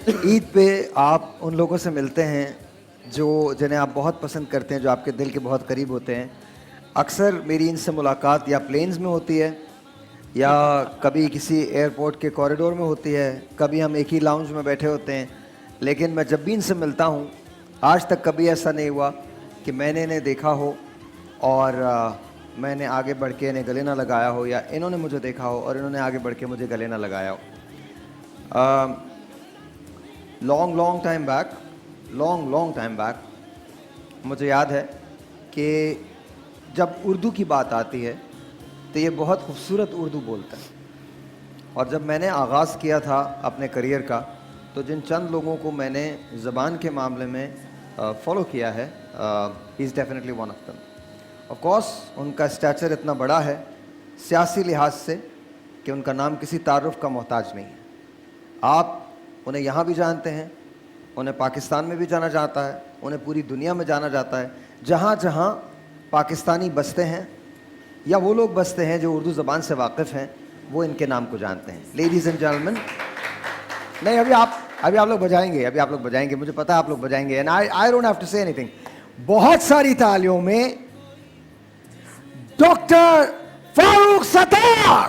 Eid पे आप उन लोगों से मिलते हैं जिन्हें आप बहुत पसंद करते हैं, जो आपके दिल के बहुत करीब होते हैं। अक्सर मेरी इनसे मुलाकात या प्लेन्स में होती है या कभी किसी एयरपोर्ट के कॉरिडोर में होती है, कभी हम एक ही लाउंज में बैठे होते हैं। लेकिन मैं जब भी इनसे मिलता हूँ, आज तक कभी ऐसा नहीं हुआ कि मैंने इन्हें देखा हो और मैंने आगे बढ़ के इन्हें गले ना लगाया हो, या इन्होंने मुझे देखा हो और इन्होंने आगे बढ़ के मुझे गले ना लगाया हो। लॉन्ग टाइम बैक मुझे याद है कि जब उर्दू की बात आती है तो ये बहुत खूबसूरत उर्दू बोलता है। और जब मैंने आगाज़ किया था अपने करियर का, तो जिन चंद लोगों को मैंने ज़बान के मामले में फॉलो किया है, he is definitely one of them. Of course उनका स्टैचर इतना बड़ा है सियासी लिहाज से कि उनका नाम किसी तारुफ का मोहताज नहीं है। आप उन्हें यहाँ भी जानते हैं, उन्हें पाकिस्तान में भी जाना जाता है, उन्हें पूरी दुनिया में जाना जाता है। जहाँ जहाँ पाकिस्तानी बसते हैं या वो लोग बसते हैं जो उर्दू ज़बान से वाकिफ़ हैं, वो इनके नाम को जानते हैं। लेडीज़ एंड जेंटलमैन, नहीं अभी आप लोग बजाएंगे, मुझे पता है आप लोग बजाएंगे, and I don't have to say anything. बहुत सारी तालियों में डॉक्टर फारूक सत्तार।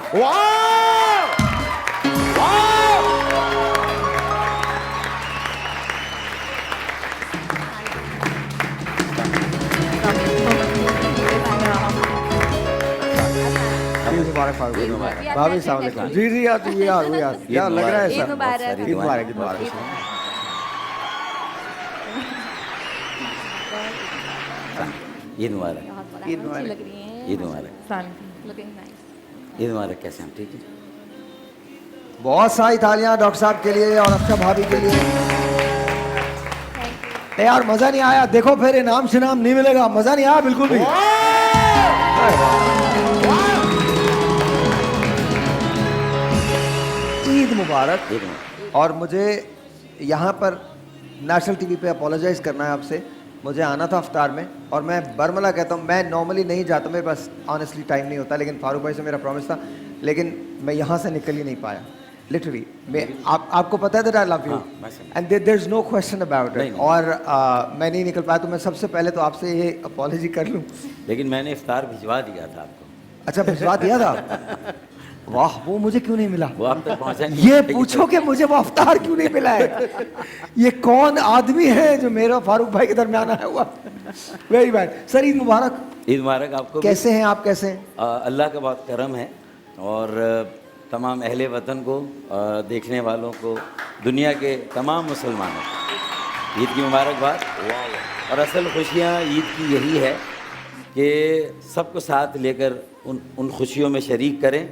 भाभी साहब जी यार लग रहा है सर। ईद मुबारक। ईद मुबारक। ईद मुबारक। ईद मुबारक। ईद मुबारक। कैसे हैं? ठीक है। बहुत सारी तालियां डॉक्टर साहब के लिए और अफसा भाभी के लिए। यार मजा नहीं आया, देखो फिर इनाम शिनाम नहीं मिलेगा, मजा नहीं आया बिल्कुल भी। ईद मुबारक। और मुझे यहाँ पर नेशनल टीवी पे अपोलोजाइज करना है आपसे। मुझे आना था अफ्तार में और मैं बरमला कहता हूँ, मैं नॉर्मली नहीं जाता, मेरे पास ऑनेस्टली टाइम नहीं होता, लेकिन फारूक भाई से मेरा प्रॉमिस था, लेकिन मैं यहाँ से निकल ही नहीं पाया लिटरली। मैं आपको पता है that I love you and there is no question about it. और मैं नहीं निकल पाया, तो मैं सबसे पहले तो आपसे ये अपॉलॉजी कर लूँ। लेकिन मैंने इफ्तार भिजवा दिया था आपको। अच्छा भिजवा दिया था? वाह, वो मुझे क्यों नहीं मिला? वो आप तक पहुंचा नहीं। ये पूछो कि मुझे वो अफ्तार क्यों नहीं मिला है। ये कौन आदमी है जो मेरा फारूक भाई के दरमियान आया हुआ। Very bad. सर ईद मुबारक। ईद मुबारक आपको। कैसे हैं आप? कैसे हैं? अल्लाह का बहुत करम है और तमाम अहले वतन को, देखने वालों को, दुनिया के तमाम मुसलमानों को ईद की मुबारकबाद। और असल खुशियाँ ईद की यही है कि सबको साथ लेकर उन खुशियों में शरीक करें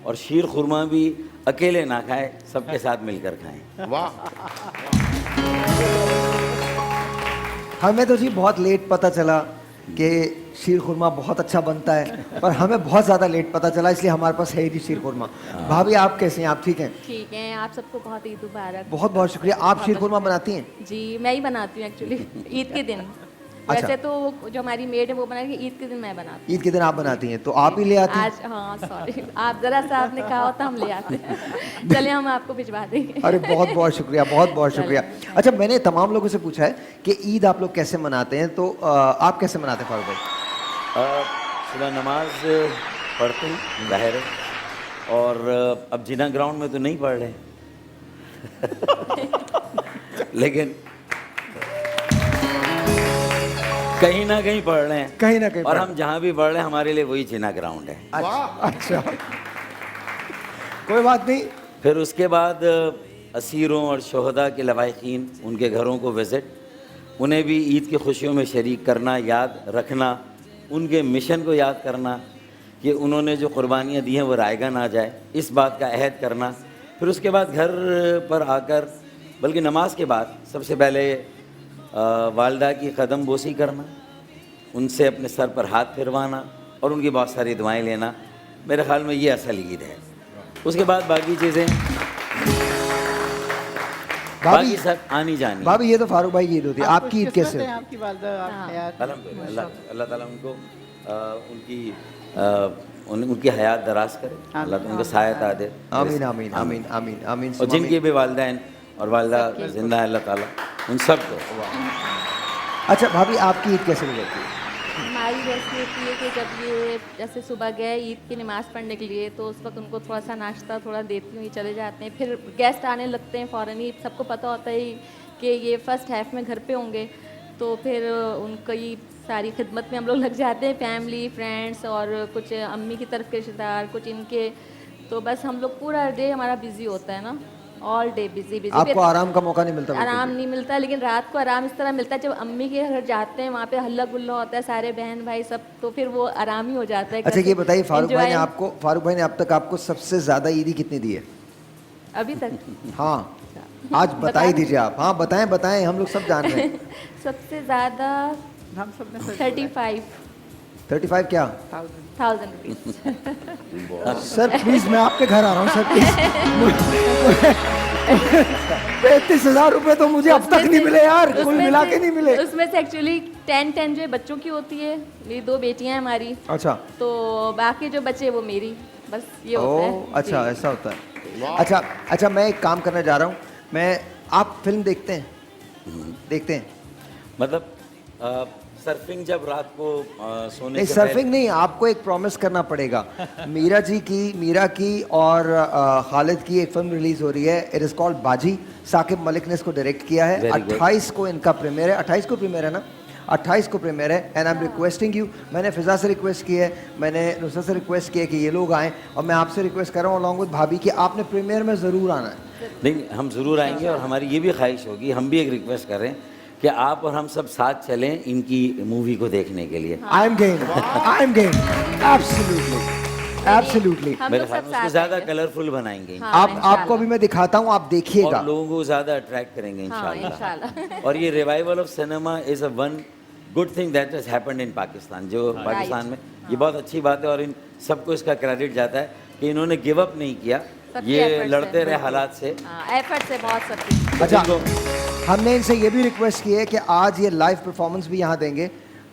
और शीर खुरमा भी अकेले ना खाएं, सबके साथ मिलकर खाएं। वाह। हमें तो जी बहुत लेट पता चला कि शीर खुरमा बहुत अच्छा बनता है, पर हमें बहुत ज़्यादा लेट पता चला, इसलिए हमारे पास है ही नहीं शीर खुरमा। भाभी आप कैसे हैं? आप ठीक हैं? ठीक है। आप सबको बहुत ईद मुबारक। बहुत बहुत शुक्रिया। आप शीर खुरमा बनाती हैं? जी मैं ही बनाती हूँ एक्चुअली ईद के दिन। अच्छा। वैसे तो जो हमारी मेड है वो बनाती है, ईद के दिन मैं बनाती हूँ। ईद के दिन आप बनाती हैं, तो आप ही ले आती हैं? आज हाँ सॉरी, आप जरा सा आपने कहा होता हम ले आते हैं। चलिए हम आपको भिजवा देंगे। अरे बहुत बहुत शुक्रिया, बहुत बहुत शुक्रिया। अच्छा, मैंने तमाम लोगों से पूछा है कि ईद आप लोग कैसे मनाते हैं, तो आप कैसे मनाते हैं फारूक भाई? सुबह नमाज पढ़ते हैं ज़ाहिर है, और अब जिना ग्राउंड में तो नहीं पढ़ रहे लेकिन कहीं ना कहीं पढ़ रहे हैं, कहीं ना कहीं। और हम जहाँ भी पढ़ रहे हैं हमारे लिए वही जिना ग्राउंड है। अच्छा कोई बात नहीं। फिर उसके बाद असीरों और शहदा के लवाहिकीन, उनके घरों को विज़िट, उन्हें भी ईद की खुशियों में शरीक करना, याद रखना, उनके मिशन को याद करना कि उन्होंने जो कुर्बानियाँ दी हैं वो रायगा ना जाए, इस बात का अहद करना। फिर उसके बाद घर पर आकर, बल्कि नमाज के बाद सबसे पहले वालदा की कदम बोसी करना, उनसे अपने सर पर हाथ फिरवाना और उनकी बहुत सारी दुआएं लेना। मेरे ख्याल में ये असल ईद है। उसके बाद बाकी चीज़ें बाकी सब आनी जानी। भाभी ये तो फारूक भाई की ईद होती है, आपकी ईद कैसे? आपकी वालदा अल्हम्दुलिल्लाह, अल्लाह ताला उनको उनकी हयात दराज करे, अल्लाह उनको सायत दे। आमीन आमीन आमीन आमीन आमीन। और जिनकी भी वालदैन और वालिदा जिंदा है अल्लाह ताला उन सब को। अच्छा भाभी, आपकी ईद कैसे गुजरती है? हमारी वैसे होती है कि जब ये जैसे सुबह गए ईद की नमाज़ पढ़ने के लिए तो उस वक्त उनको थोड़ा सा नाश्ता थोड़ा देती हूँ, ये चले जाते हैं। फिर गेस्ट आने लगते हैं फ़ौरन ही, सबको पता होता है कि ये फ़र्स्ट हाफ में घर पे होंगे, तो फिर उनकी सारी खिदमत में हम लोग लग जाते हैं, फैमिली फ्रेंड्स और कुछ अम्मी की तरफ के रिश्तेदार, कुछ इनके, तो बस हम लोग पूरा डे हमारा बिजी होता है ना, ऑल डे बिजी। आपको आराम का मौका नहीं मिलता? आराम नहीं मिलता, लेकिन रात को आराम इस तरह मिलता है जब अम्मी के घर जाते हैं, वहाँ पे हल्ला गुल्ला होता है, सारे बहन भाई सब, तो फिर वो आराम ही हो जाता है। अच्छा ये बताइए, फारूक भाई ने अब तक आपको सबसे ज्यादा ईदी कितनी दी है अभी तक? हाँ, आज बता ही दीजिए आप। हाँ बताएं, हम लोग सब जान रहे हैं। सबसे ज़्यादा हम सब ने 35 क्या? 1000 रुपीज़। सर प्लीज, मैं आपके घर आ रहा हूँ सर प्लीज। 35,000 रुपए तो मुझे अब तक नहीं मिले यार, कुल मिला के नहीं मिले। उसमें से एक्चुअली 10 जो बच्चों की होती है, मेरी 2 बेटियां हैं हमारी, अच्छा, तो बाकी जो बचे वो मेरी, बस ये होता है। अच्छा जी। ऐसा होता है। अच्छा मैं एक काम करने जा रहा हूँ। आप फिल्म देखते हैं? मतलब सर्फिंग जब रात को सोने नहीं, से सर्फिंग नहीं, आपको एक प्रॉमिस करना पड़ेगा। मीरा की और खालिद की एक फिल्म रिलीज हो रही है, इट इज कॉल्ड बाजी। साकिब मलिक ने इसको डायरेक्ट किया है। Very good. 28 को इनका प्रीमियर है। 28 को प्रीमियर है ना? 28 को प्रीमियर है। And I am requesting you, मैंने फिजा से रिक्वेस्ट की है, मैंने नुसरत से रिक्वेस्ट की है कि ये लोग आएँ, और मैं आपसे रिक्वेस्ट कर रहा हूँ अलॉन्ग विद भाभी कि आपने प्रीमियर में ज़रूर आना है। नहीं, हम ज़रूर आएंगे, और हमारी ये भी ख्वाहिश होगी, हम भी एक रिक्वेस्ट कर रहे हैं कि आप और हम सब साथ चलें इनकी मूवी को देखने के लिए। I am game, absolutely. हम मेरे लोग ख्याल सब में उसको साथ ज़्यादा आएंगे। कलरफुल बनाएंगे हाँ, आपको अभी मैं दिखाता हूँ, आप देखिएगा। और लोगों को ज़्यादा अट्रैक्ट करेंगे हाँ, इंशाल्लाह। और ये revival of cinema is a one good thing that has happened in Pakistan. जो पाकिस्तान में ये बहुत अच्छी बात है, और इन सबको इसका क्रेडिट जाता है कि इन्होंने गिव अप नहीं किया, सबके ये efforts लड़ते हैं, रहे बिल्कुल। हालात से। एफर्ट से बहुत सब। अच्छा, हमने इनसे ये भी रिक्वेस्ट की है कि आज ये लाइव परफॉर्मेंस भी यहाँ देंगे,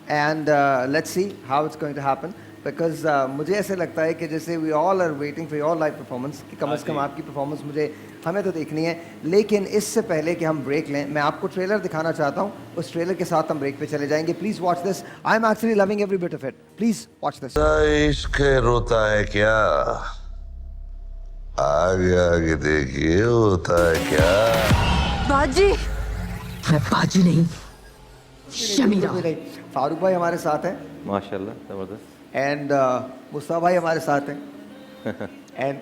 and let's see how it's going to happen, because मुझे ऐसे लगता है कि जैसे we all are waiting for your live performance, कि कम से कम आपकी परफॉर्मेंस हमें तो देखनी है। लेकिन इससे पहले कि हम ब्रेक लें, मैं आपको ट्रेलर दिखाना चाहता हूँ, उस ट्रेलर के साथ हम ब्रेक पे चले जाएंगे। Please watch this, I am actually loving every bit of it, please watch this. इश्क रोता है क्या, आगे आगे देखिए होता है क्या। बाजी, मैं बाजी नहीं, शमीरा। फारूक भाई हमारे साथ हैं, माशाल्लाह, जबरदस्त। एंड मुस्तफा भाई हमारे साथ हैं, एंड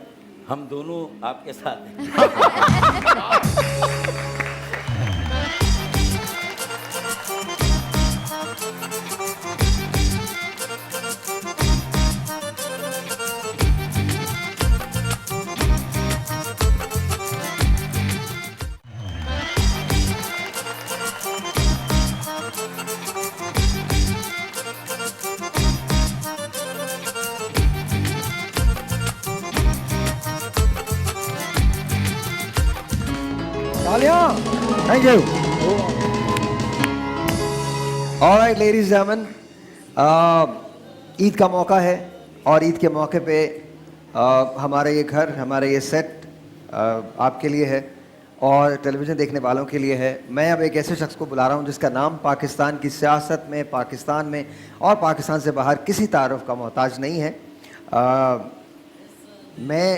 हम दोनों आपके साथ हैं। Thank you. All right, ladies and gentlemen, Eid का मौका है, और ईद के मौके पे हमारा ये घर, हमारा ये सेट आपके लिए है और टेलीविज़न देखने वालों के लिए है। मैं अब एक ऐसे शख्स को बुला रहा हूँ जिसका नाम पाकिस्तान की सियासत में, पाकिस्तान में और पाकिस्तान से बाहर किसी तारुफ का मोहताज नहीं है। मैं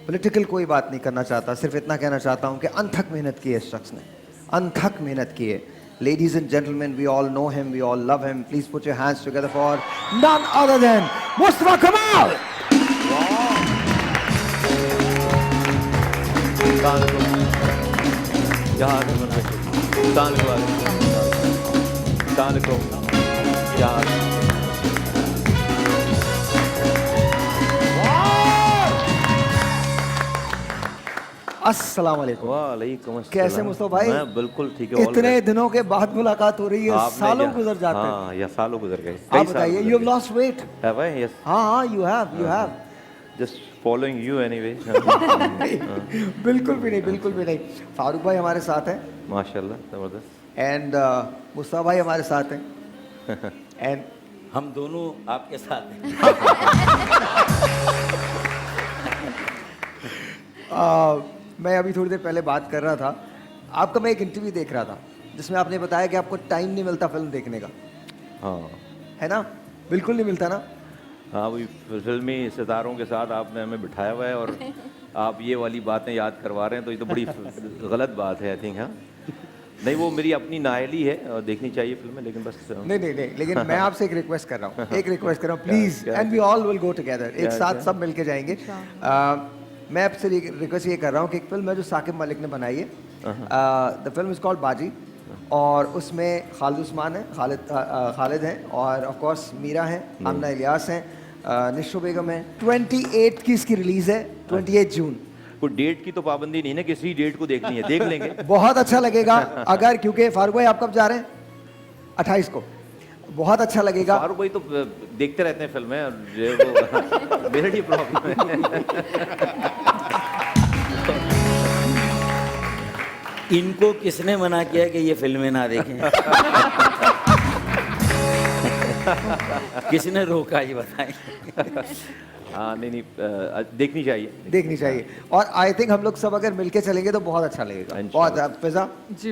पॉलिटिकल कोई बात नहीं करना चाहता, सिर्फ इतना कहना चाहता हूँ कि अनथक मेहनत की है इस शख्स ने, अनथक मेहनत की है। Ladies and gentlemen, we all know him, we all love him. Please put your hands together for none other than Mustafa Kamal. अस्सलाम वालेकुम। वालेकुम अस्सलाम। कैसे मुस्तफा भाई? मैं बिल्कुल ठीक है। इतने दिनों के बाद मुलाकात हो रही है, सालों गुजर जाते हैं। हाँ, या सालों गुजर गए। आप बताइए, you have lost weight? Have I? Yes. हाँ, you have. Just following you anyway. बिल्कुल भी नहीं, बिल्कुल भी नहीं। फारूक भाई हमारे साथ हैं, माशाल्लाह, जबरदस्त। एंड मुस्तफा भाई हमारे साथ हैं, एंड हम दोनों आपके साथ हैं। मैं अभी थोड़ी देर पहले बात कर रहा था, आपका मैं एक इंटरव्यू देख रहा था जिसमें आपने बताया कि आपको टाइम नहीं मिलता फिल्म देखने का, हाँ है ना? बिल्कुल नहीं मिलता ना? हाँ, वही फिल्मी सितारों के साथ आपने हमें बिठाया हुआ है और आप ये वाली बातें याद करवा रहे हैं, तो ये तो बड़ी गलत बात है आई थिंक। हाँ नहीं, वो मेरी अपनी नाअहली है और देखनी चाहिए फिल्में, लेकिन बस नहीं, लेकिन मैं आपसे एक रिक्वेस्ट कर रहा हूँ, please, and we all will go together, एक साथ सब मिलके जाएंगे। मैं आपसे रिक्वेस्ट ये कर रहा हूँ कि एक फिल्म है जो साकिब मलिक ने बनाई है, द फिल्म इज कॉल्ड बाजी, और उसमें खालिद उस्मान है, खालिद हैं, और ऑफ कोर्स मीरा हैं, आमना इलियास हैं, निशो बेगम है। 28 की इसकी रिलीज है, 28 जून। कोई डेट की तो पाबंदी नहीं है ना, किसी डेट को देखनी है, देख लेंगे। बहुत अच्छा लगेगा अगर, क्योंकि फारूक भाई आप कब जा रहे हैं? 28 को। बहुत अच्छा लगेगा। फारूक भाई तो देखते रहते हैं फिल्में, और वो मेरे लिए प्रॉब्लम है। इनको किसने मना किया कि ये फिल्में ना देखें? किसने रोका ये बताएं? हाँ नहीं, देखनी चाहिए। और आई थिंक हम लोग सब अगर मिलके चलेंगे तो बहुत अच्छा लगेगा। बहुत। फिजा,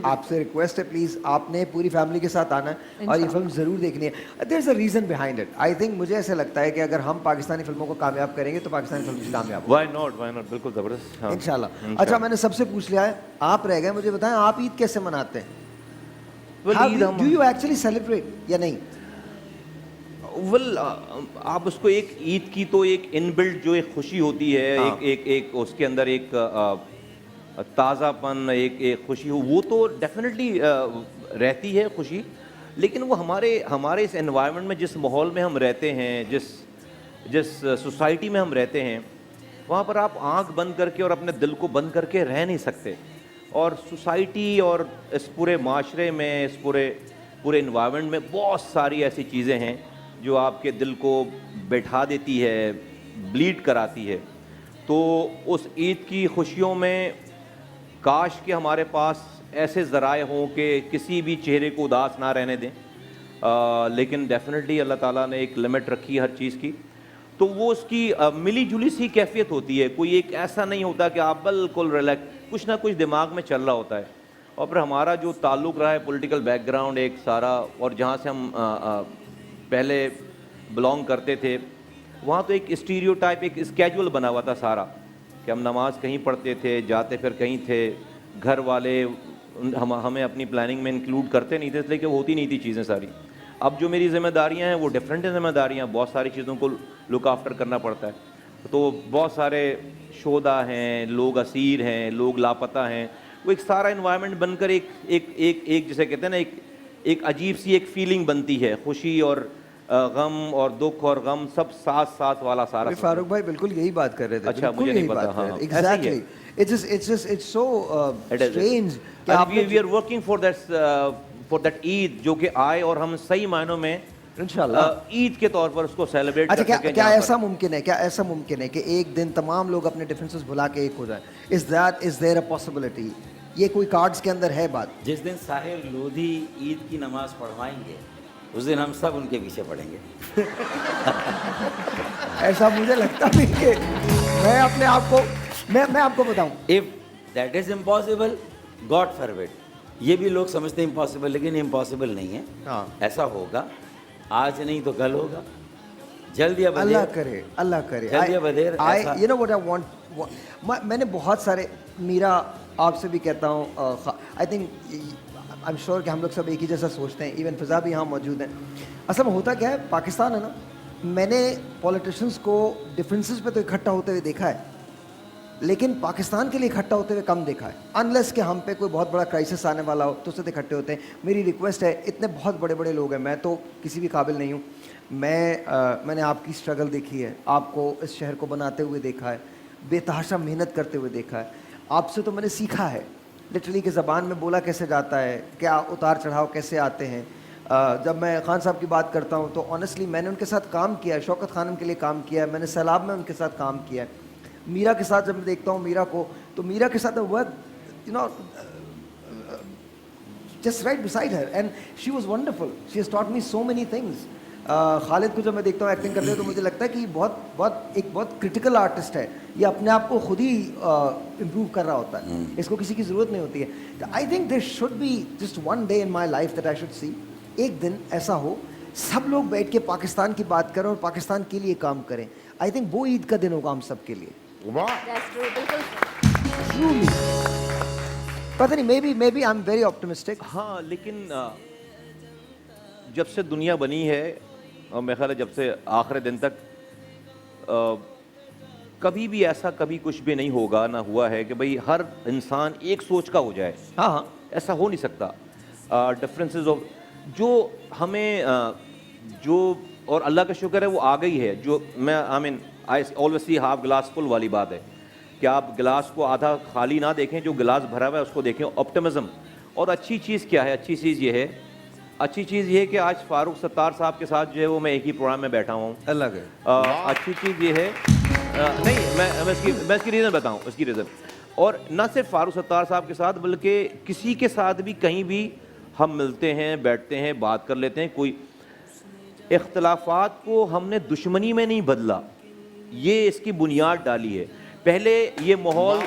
आपसे रिक्वेस्ट है, प्लीज आपने पूरी फैमिली के साथ आना है और ये फिल्म जरूर देखनी है। There is a reason behind it. I think मुझे ऐसा लगता है कि अगर हम पाकिस्तानी फिल्मों को कामयाब करेंगे तो पाकिस्तानी फिल्म भी कामयाब व्हाई नॉट, बिल्कुल जबरदस्त। हाँ। इंशाल्लाह। अच्छा, मैंने सबसे पूछ लिया है, आप रह गए, मुझे बताएं आप ईद कैसे मनाते हैं? डू यू एक्चुअली सेलिब्रेट या नहीं? वेल आप उसको एक ईद की तो एक इनबिल्ट जो एक खुशी होती है, हाँ। एक उसके अंदर एक ताज़ापन, एक खुशी हो, वो तो डेफिनेटली रहती है खुशी, लेकिन वो हमारे इस एनवायरनमेंट में, जिस माहौल में हम रहते हैं, जिस सोसाइटी में हम रहते हैं, वहाँ पर आप आंख बंद करके और अपने दिल को बंद करके रह नहीं सकते। और सोसाइटी और इस पूरे माशरे में, इस पूरे एनवायरनमेंट में बहुत सारी ऐसी चीज़ें हैं जो आपके दिल को बैठा देती है, ब्लीड कराती है। तो उस ईद की खुशियों में काश कि हमारे पास ऐसे ज़राए हों कि किसी भी चेहरे को उदास ना रहने दें, लेकिन डेफिनेटली अल्लाह ताला ने एक लिमिट रखी है हर चीज़ की, तो वो उसकी मिली जुली सी कैफियत होती है। कोई एक ऐसा नहीं होता कि आप बिल्कुल रिलैक्स, कुछ ना कुछ दिमाग में चल रहा होता है। और फिर हमारा जो ताल्लुक़ रहा है, पॉलिटिकल बैकग्राउंड एक सारा, और जहाँ से हम पहले बिलोंग करते थे, वहाँ तो एक स्टीरियोटाइप, एक स्केजुअल बना हुआ था सारा, कि हम नमाज कहीं पढ़ते थे, जाते फिर कहीं थे, घर वाले हमें अपनी प्लानिंग में इंक्लूड करते नहीं थे, इसलिए कि वो होती नहीं थी चीज़ें सारी। अब जो मेरी जिम्मेदारियाँ हैं वो डिफरेंट जिम्मेदारियाँ, बहुत सारी चीज़ों को लुक आफ्टर करना पड़ता है। तो बहुत सारे शोदा हैं, लोग असीर हैं, लोग लापता हैं, वो एक सारा इन्वायरमेंट बनकर एक जिसे कहते हैं ना, एक अजीब सी एक फीलिंग बनती है, खुशी और गम और दुख और गम सब साथ वाला सारा। फारूक भाई बिल्कुल यही बात कर रहे थे। अच्छा, मुझे नहीं पता। हाँ, एग्जैक्टली। It's so strange कि we are working for that Eid जो कि आए और हम सही मायनों में इंशाल्लाह ईद के तौर पर उसको सेलिब्रेट कर सकें। अच्छा, क्या ऐसा मुमकिन है कि एक दिन तमाम लोग अपने डिफरेंसेस भुला के एक हो जाएं? Is there a possibility? ये कोई कार्ड्स के अंदर है बात? जिस दिन साहिर लोधी ईद की नमाज पढ़वाएंगे उस दिन हम सब उनके पीछे पड़ेंगे। ऐसा मुझे लगता नहीं कि मैं आपको बताऊं, if that is impossible, God forbid, ये भी लोग समझते हैं इम्पॉसिबल, लेकिन इम्पॉसिबल नहीं है। हाँ। ऐसा होगा, आज नहीं तो कल होगा, जल्द या बदेर। अल्लाह करे जल्द या बदेर। You know what I want, मैंने बहुत सारे, मीरा आपसे भी कहता हूँ, I think I am sure कि हम लोग सब एक ही जैसा सोचते हैं, इवन फिजा भी यहाँ मौजूद हैं। असल में होता क्या है, पाकिस्तान है ना, मैंने पॉलिटिशियंस को डिफरेंसेस पे तो इकट्ठा होते हुए देखा है, लेकिन पाकिस्तान के लिए इकट्ठा होते हुए कम देखा है। अनलेस कि हम पे कोई बहुत बड़ा क्राइसिस आने वाला हो तो उससे इकट्ठे होते हैं। मेरी रिक्वेस्ट है, इतने बहुत बड़े बड़े लोग हैं, मैं तो किसी भी काबिल नहीं हूँ। मैंने आपकी स्ट्रगल देखी है, आपको इस शहर को बनाते हुए देखा है, बेतहाशा मेहनत करते हुए देखा है। आपसे तो मैंने सीखा है लिटरली कि ज़बान में बोला कैसे जाता है, क्या उतार चढ़ाव कैसे आते हैं। जब मैं खान साहब की बात करता हूँ तो ऑनेस्टली मैंने उनके साथ काम किया है, शौकत खानम के लिए काम किया है, मैंने सैलाब में उनके साथ काम किया है। मीरा के साथ जब मैं देखता हूँ मीरा को, तो मीरा के साथ work you know just right beside her, and she was wonderful, she has taught me so many things. Khalid को जब मैं देखता हूँ एक्टिंग करते हुए तो मुझे लगता है कि बहुत क्रिटिकल आर्टिस्ट है, ये अपने आप को खुद ही इम्प्रूव कर रहा होता है, इसको किसी की ज़रूरत नहीं होती है। I think this should be just one day in my life that I should see, एक दिन ऐसा हो सब लोग बैठ के पाकिस्तान की बात करें और पाकिस्तान के लिए काम करें। आई थिंक वो ईद का दिन होगा हम सब के लिए। Truly. पता नहीं, maybe I am very optimistic. हाँ, लेकिन जब से दुनिया बनी है और मेरे ख्याल है जब से आखिरी दिन तक कभी भी ऐसा कभी कुछ भी नहीं होगा, ना हुआ है कि भाई हर इंसान एक सोच का हो जाए। हाँ, ऐसा हो नहीं सकता। डिफरेंसेस ऑफ जो हमें जो, और अल्लाह का शुक्र है वो आ गई है। जो मैं I always see half glass full वाली बात है कि आप गिलास को आधा खाली ना देखें, जो गिलास भरा हुआ है उसको देखें, ऑप्टिमिज्म। और अच्छी चीज़ क्या है? अच्छी चीज़ ये है, अच्छी चीज़ ये है कि आज फारूक सत्तार साहब के साथ जो है वो मैं एक ही प्रोग्राम में बैठा हुआ हूँ। अलग है। अच्छी चीज़ ये है, नहीं मैं इसकी रीज़न बताऊँ, इसकी रीज़न। और न सिर्फ फारूक सत्तार साहब के साथ बल्कि किसी के साथ भी कहीं भी हम मिलते हैं, बैठते हैं, बात कर लेते हैं। कोई इख्तलाफात को हमने दुश्मनी में नहीं बदला, ये इसकी बुनियाद डाली है। पहले ये माहौल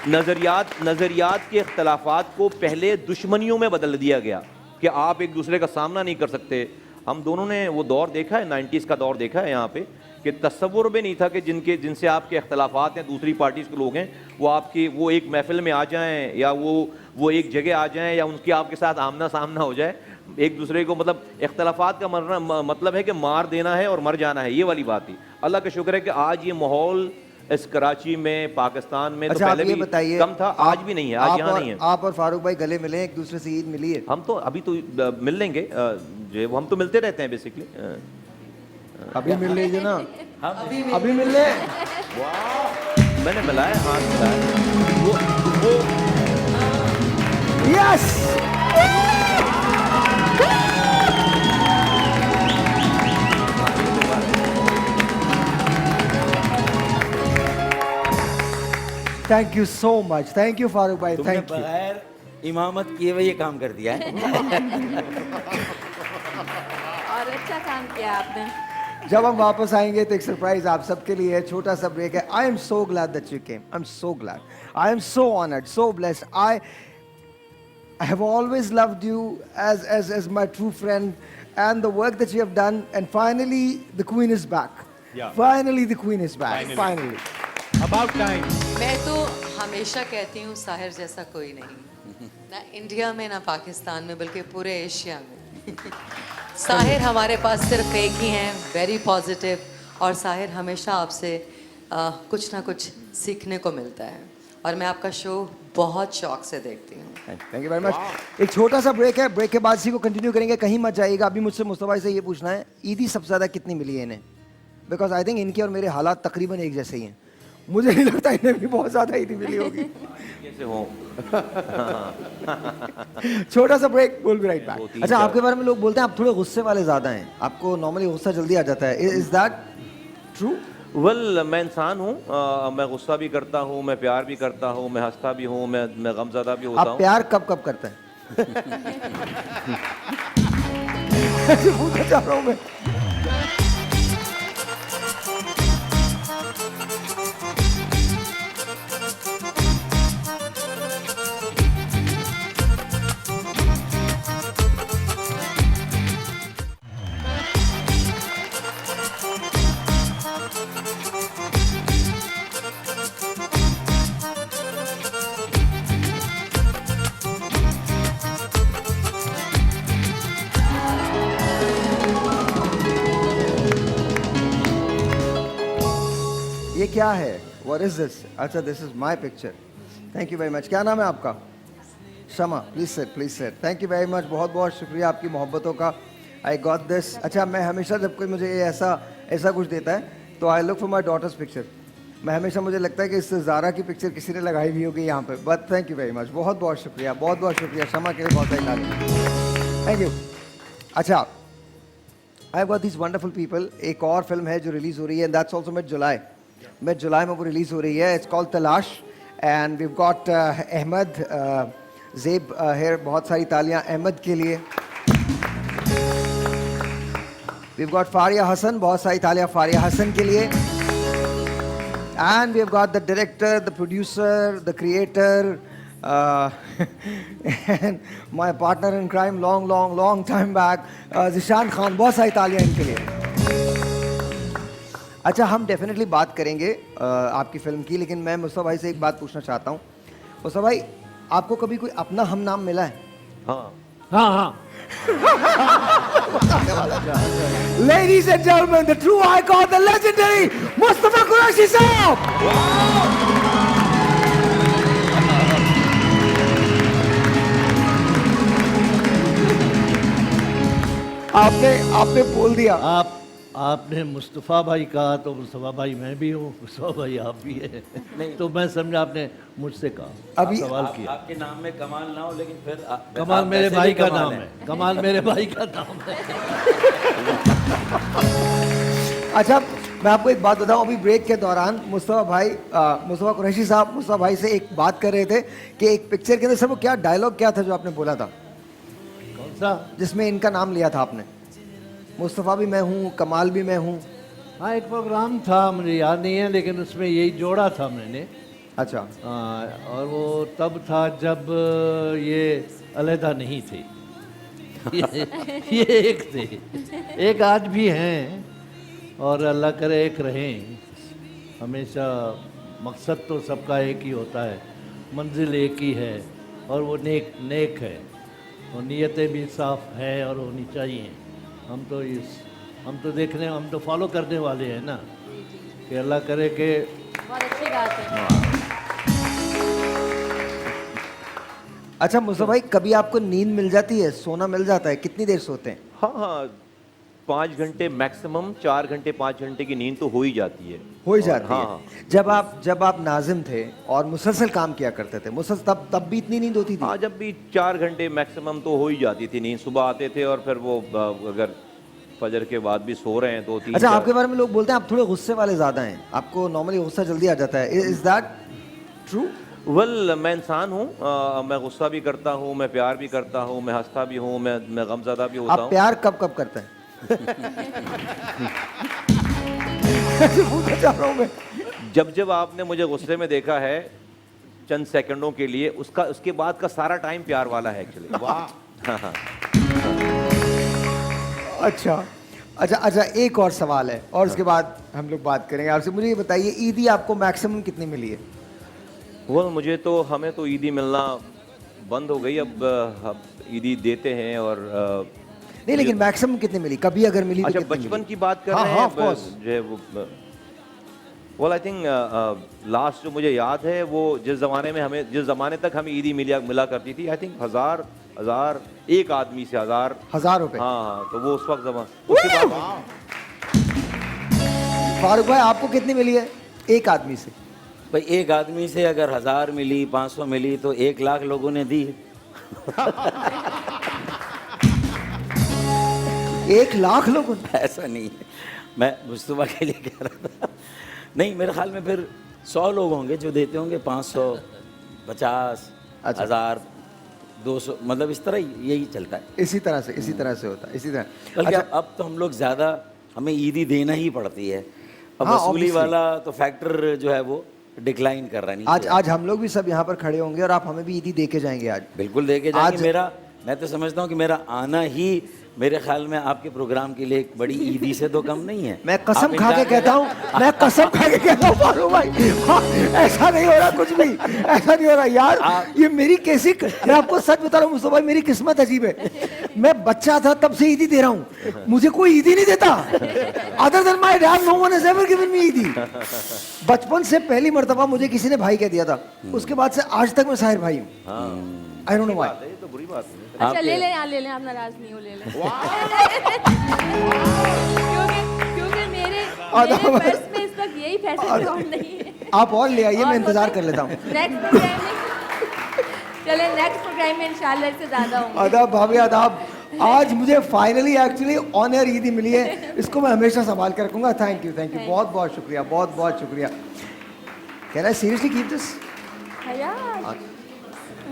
नज़रियात के इख्तलाफात को पहले दुश्मनियों में बदल दिया गया कि आप एक दूसरे का सामना नहीं कर सकते। हम दोनों ने वो दौर देखा है, 90s का दौर देखा है यहाँ पे, कि तस्वुर भी नहीं था कि जिनसे आपके इख्तलाफात हैं, दूसरी पार्टीज़ के लोग हैं, वो एक महफिल में आ जाएं या वो एक जगह आ जाएं या उनकी आपके साथ आमना सामना हो जाए एक दूसरे को। मतलब इख्तलाफात का मतलब है कि मार देना है और मर जाना है, ये वाली बात थी। अल्लाह का शुक्र है कि आज ये माहौल इस कराची में, पाकिस्तान में, अच्छा, तो पहले भी बताइए, कम था, आज भी नहीं है, आज यहाँ नहीं है। आप और फारूक भाई गले मिले, एक दूसरे से ईद मिली है? हम तो अभी तो मिल लेंगे, जो हम तो मिलते रहते हैं बेसिकली। अभी मिल लीजिए ना, अभी मिल ले। मैंने मिलाया, हाथ मिलाया वो yes. Thank you so much, thank you Farooq भाई, थैंक यू। बगैर इमामत किए हुए ये काम कर दिया है। और अच्छा काम किया आपने। जब हम वापस आएंगे तो एक सरप्राइज आप सबके लिए है, छोटा सा ब्रेक है। I am so glad that you came, I am so glad, I am so honoured, so blessed. I have always loved you as my true friend and the work that you have done, and finally the queen is back. Yeah. Finally the queen is back. Finally. About time. मैं तो हमेशा कहती हूँ साहिर जैसा कोई नहीं, ना India में ना पाकिस्तान में, बल्कि पूरे एशिया में। साहिर हमारे पास सिर्फ एक ही हैं, वेरी पॉजिटिव, और साहिर हमेशा आपसे कुछ ना कुछ सीखने को मिलता है, और मैं आपका शो बहुत शौक से देखती हूँ। Thank you very much. एक छोटा सा ब्रेक है, ब्रेक के बाद इसी को कंटिन्यू करेंगे, कहीं मत जाइएगा। अभी मुझसे मुस्तफा से ये पूछना है, ईदी सबसे ज़्यादा कितनी मिली है इन्हें? बिकॉज आई थिंक इनके और मेरे हालात तकरीबन एक जैसे ही हैं। मुझे नहीं लगता इन्हें भी बहुत ज़्यादा ईदी मिली होगी। कैसे हो? छोटा सा break, will be right back. अच्छा, आपके बारे में लोग बोलते हैं आप थोड़े गुस्से वाले ज़्यादा हैं, आपको नॉर्मली गुस्सा जल्दी आ जाता है, इज दैट ट्रू? वेल, मैं इंसान हूँ, मैं गुस्सा भी करता हूँ, मैं प्यार भी करता हूँ, मैं हंसता भी हूँ, मैं गमज़दा भी होता हूँ। आप प्यार कब कब करते हैं? ऐसे पूछना चाह रहा हूँ मैं। ये क्या है? What is this? अच्छा, this is my picture. Thank you very much. क्या नाम है आपका? Shama, please sit, please sit. Thank you very much, बहुत बहुत शुक्रिया आपकी मोहब्बतों का। I got this. अच्छा, मैं हमेशा जब कोई मुझे ऐसा कुछ देता है तो I look for my daughter's picture. मैं हमेशा, मुझे लगता है कि इससे ज़ारा की पिक्चर किसी ने लगाई भी होगी यहाँ पे। But thank you very much, बहुत बहुत शुक्रिया, बहुत बहुत शुक्रिया शमा के लिए, बहुत सारी तारीफ, थैंक यू। अच्छा, I have got this wonderful people. एक और फिल्म है जो रिलीज़ हो रही है, दैट्स ऑल्सो मिड जुलाई में वो रिलीज़ हो रही है। It's called Talash, and we got Ahmed Zeb here. बहुत सारी तालियां अहमद के लिए। We've got Faria Hassan, बहुत सारी तालियां Faria Hassan के लिए. And we've got the director, the producer, the creator, and my partner in crime long time back, Zishan Khan. बहुत सारी तालियां इनके लिए. अच्छा, हम डेफिनेटली बात करेंगे आपकी फिल्म की, लेकिन मैं मुस्तफा भाई से एक बात पूछना चाहता हूँ. मुस्तफा भाई, आपको कभी कोई अपना हम नाम मिला है? हाँ हाँ. Ladies and gentlemen, the true icon, the legendary Mustafa Qureshi साहब. आपने बोल दिया. आपने मुस्तफ़ा भाई कहा तो मुस्तफ़ा भाई मैं भी हूँ, मुस्तफ़ा भाई आप भी है. नहीं तो मैं समझा आपने मुझसे कहा, अभी सवाल किया. आपके नाम में कमाल ना हो, लेकिन फिर कमाल मेरे भाई का नाम है. कमाल मेरे भाई का नाम है. अच्छा, मैं आपको एक बात बताऊं. अभी ब्रेक के दौरान मुस्तफा कुरैशी साहब मुस्तफा भाई से एक बात कर रहे थे कि एक पिक्चर के अंदर सर वो क्या डायलॉग क्या था जो आपने बोला था, कौन सा? जिसमें इनका नाम लिया था आपने. मुस्तफ़ा भी मैं हूँ, कमाल भी मैं हूँ. हाँ, एक प्रोग्राम था, मुझे याद नहीं है, लेकिन उसमें यही जोड़ा था मैंने. अच्छा. और वो तब था जब ये अलहदा नहीं थे. ये एक थे, एक आज भी हैं, और अल्लाह करे एक रहें. हमेशा मकसद तो सबका एक ही होता है, मंजिल एक ही है, और वो नेक है, और नीयतें भी साफ है और होनी चाहिए. हम तो देखने, हम तो फॉलो करने वाले हैं ना, कि अल्लाह करे कि. बहुत अच्छी बात है. अच्छा मुस्तफा भाई, कभी आपको नींद मिल जाती है, सोना मिल जाता है? कितनी देर सोते हैं? हाँ, 5 घंटे मैक्सिमम, 4 घंटे 5 घंटे की नींद तो हो ही जाती है. हो ही जाती है. हाँ. जब आप नाजिम थे और मुसलसल काम किया करते थे, तब भी इतनी नींद होती थी? हाँ, जब भी 4 घंटे मैक्सिमम तो हो ही जाती थी नींद. सुबह आते थे और फिर वो अगर फजर के बाद भी सो रहे हैं 2-3. अच्छा, आपके बारे में लोग बोलते हैं आप थोड़े गुस्से वाले ज़्यादा हैं, आपको नॉर्मली गुस्सा जल्दी आ जाता है. Is that true? वेल, मैं इंसान हूँ, मैं गुस्सा भी करता हूँ, मैं प्यार भी करता हूँ, मैं हंसता भी हूँ, मैं गमज़दा भी होता हूँ. आप प्यार कब करते हैं? जब आपने मुझे गुस्से में देखा है चंद सेकंडों के लिए, उसके बाद का सारा टाइम प्यार वाला है एक्चुअली. वाह. अच्छा, एक और सवाल है और उसके बाद हम लोग बात करेंगे आपसे. मुझे ये बताइए, ईदी आपको मैक्सिमम कितनी मिली है? वो हमें तो ईदी मिलना बंद हो गई. अब ईदी देते हैं और नहीं, लेकिन मैक्सिमम कितनी मिली, कभी अगर मिली? अच्छा, बचपन की बात कर रहे हैं? जो है वो, वेल आई थिंक लास्ट जो मुझे याद है, वो जिस ज़माने तक हमें ईदी मिला करती थी, आई थिंक 1000 एक आदमी से 1000 रुपए. हाँ, तो वो उस वक्त उसके बाद. फारूक भाई, आपको कितनी मिली है एक आदमी से? भाई, एक आदमी से अगर 1000 मिली, 500 मिली, तो 1 लाख लोगों ने दी. 1 लाख लोगों ने? ऐसा नहीं है, मैं मुस्तफा के लिए कह रहा था. नहीं, मेरे ख्याल में फिर 100 लोग होंगे जो देते होंगे 500, 50, 1000, 200, मतलब इस तरह यही चलता है. इसी तरह से होता है, इसी तरह. बल्कि अब तो हम लोग ज़्यादा, हमें ईदी देना ही पड़ती है. अब वसूली वाला तो फैक्टर जो है वो डिक्लाइन कर रहा है. आज हम लोग भी सब यहाँ पर खड़े होंगे और आप हमें भी ईदी दे के जाएंगे आज. बिल्कुल दे के जाएंगे. मैं तो समझता हूँ कि मेरा आना ही मेरे ख्याल में आपके प्रोग्राम के लिए एक बड़ी ईदी से तो कम नहीं है. मैं कसम खा के कहता हूँ, फारूक भाई, ऐसा नहीं हो रहा, कुछ भी ऐसा नहीं हो रहा यार. ये मेरी कैसी, मैं आपको सच बता रहा हूँ मुस्तफा भाई, मेरी किस्मत अजीब है. मैं बच्चा था तब से ईदी दे रहा हूँ, मुझे कोई ईदी नहीं देता. Other than my dad, no one has ever given me ईदी. बचपन से पहली मर्तबा मुझे किसी ने भाई कह दिया था, उसके बाद से आज तक मैं साहिर भाई हूँ. I don't know why. तो बुरी बात है. अच्छा, ले लें, आप नाराज नहीं हो, ले लें. क्योंकि मेरे पर्स में इस वक्त यही पैसे और नहीं है. आप और ले आइए, मैं इंतजार कर लेता हूँ. चले नेक्स्ट प्रोग्राम में इंशाल्लाह इससे ज़्यादा होंगे. आदाब भाभी, आदाब. आज मुझे फाइनली एक्चुअली ऑनर ईदी मिली है, इसको मैं हमेशा संभाल कर रखूँगा. थैंक यू, बहुत बहुत शुक्रिया, बहुत शुक्रिया. Can I seriously keep this?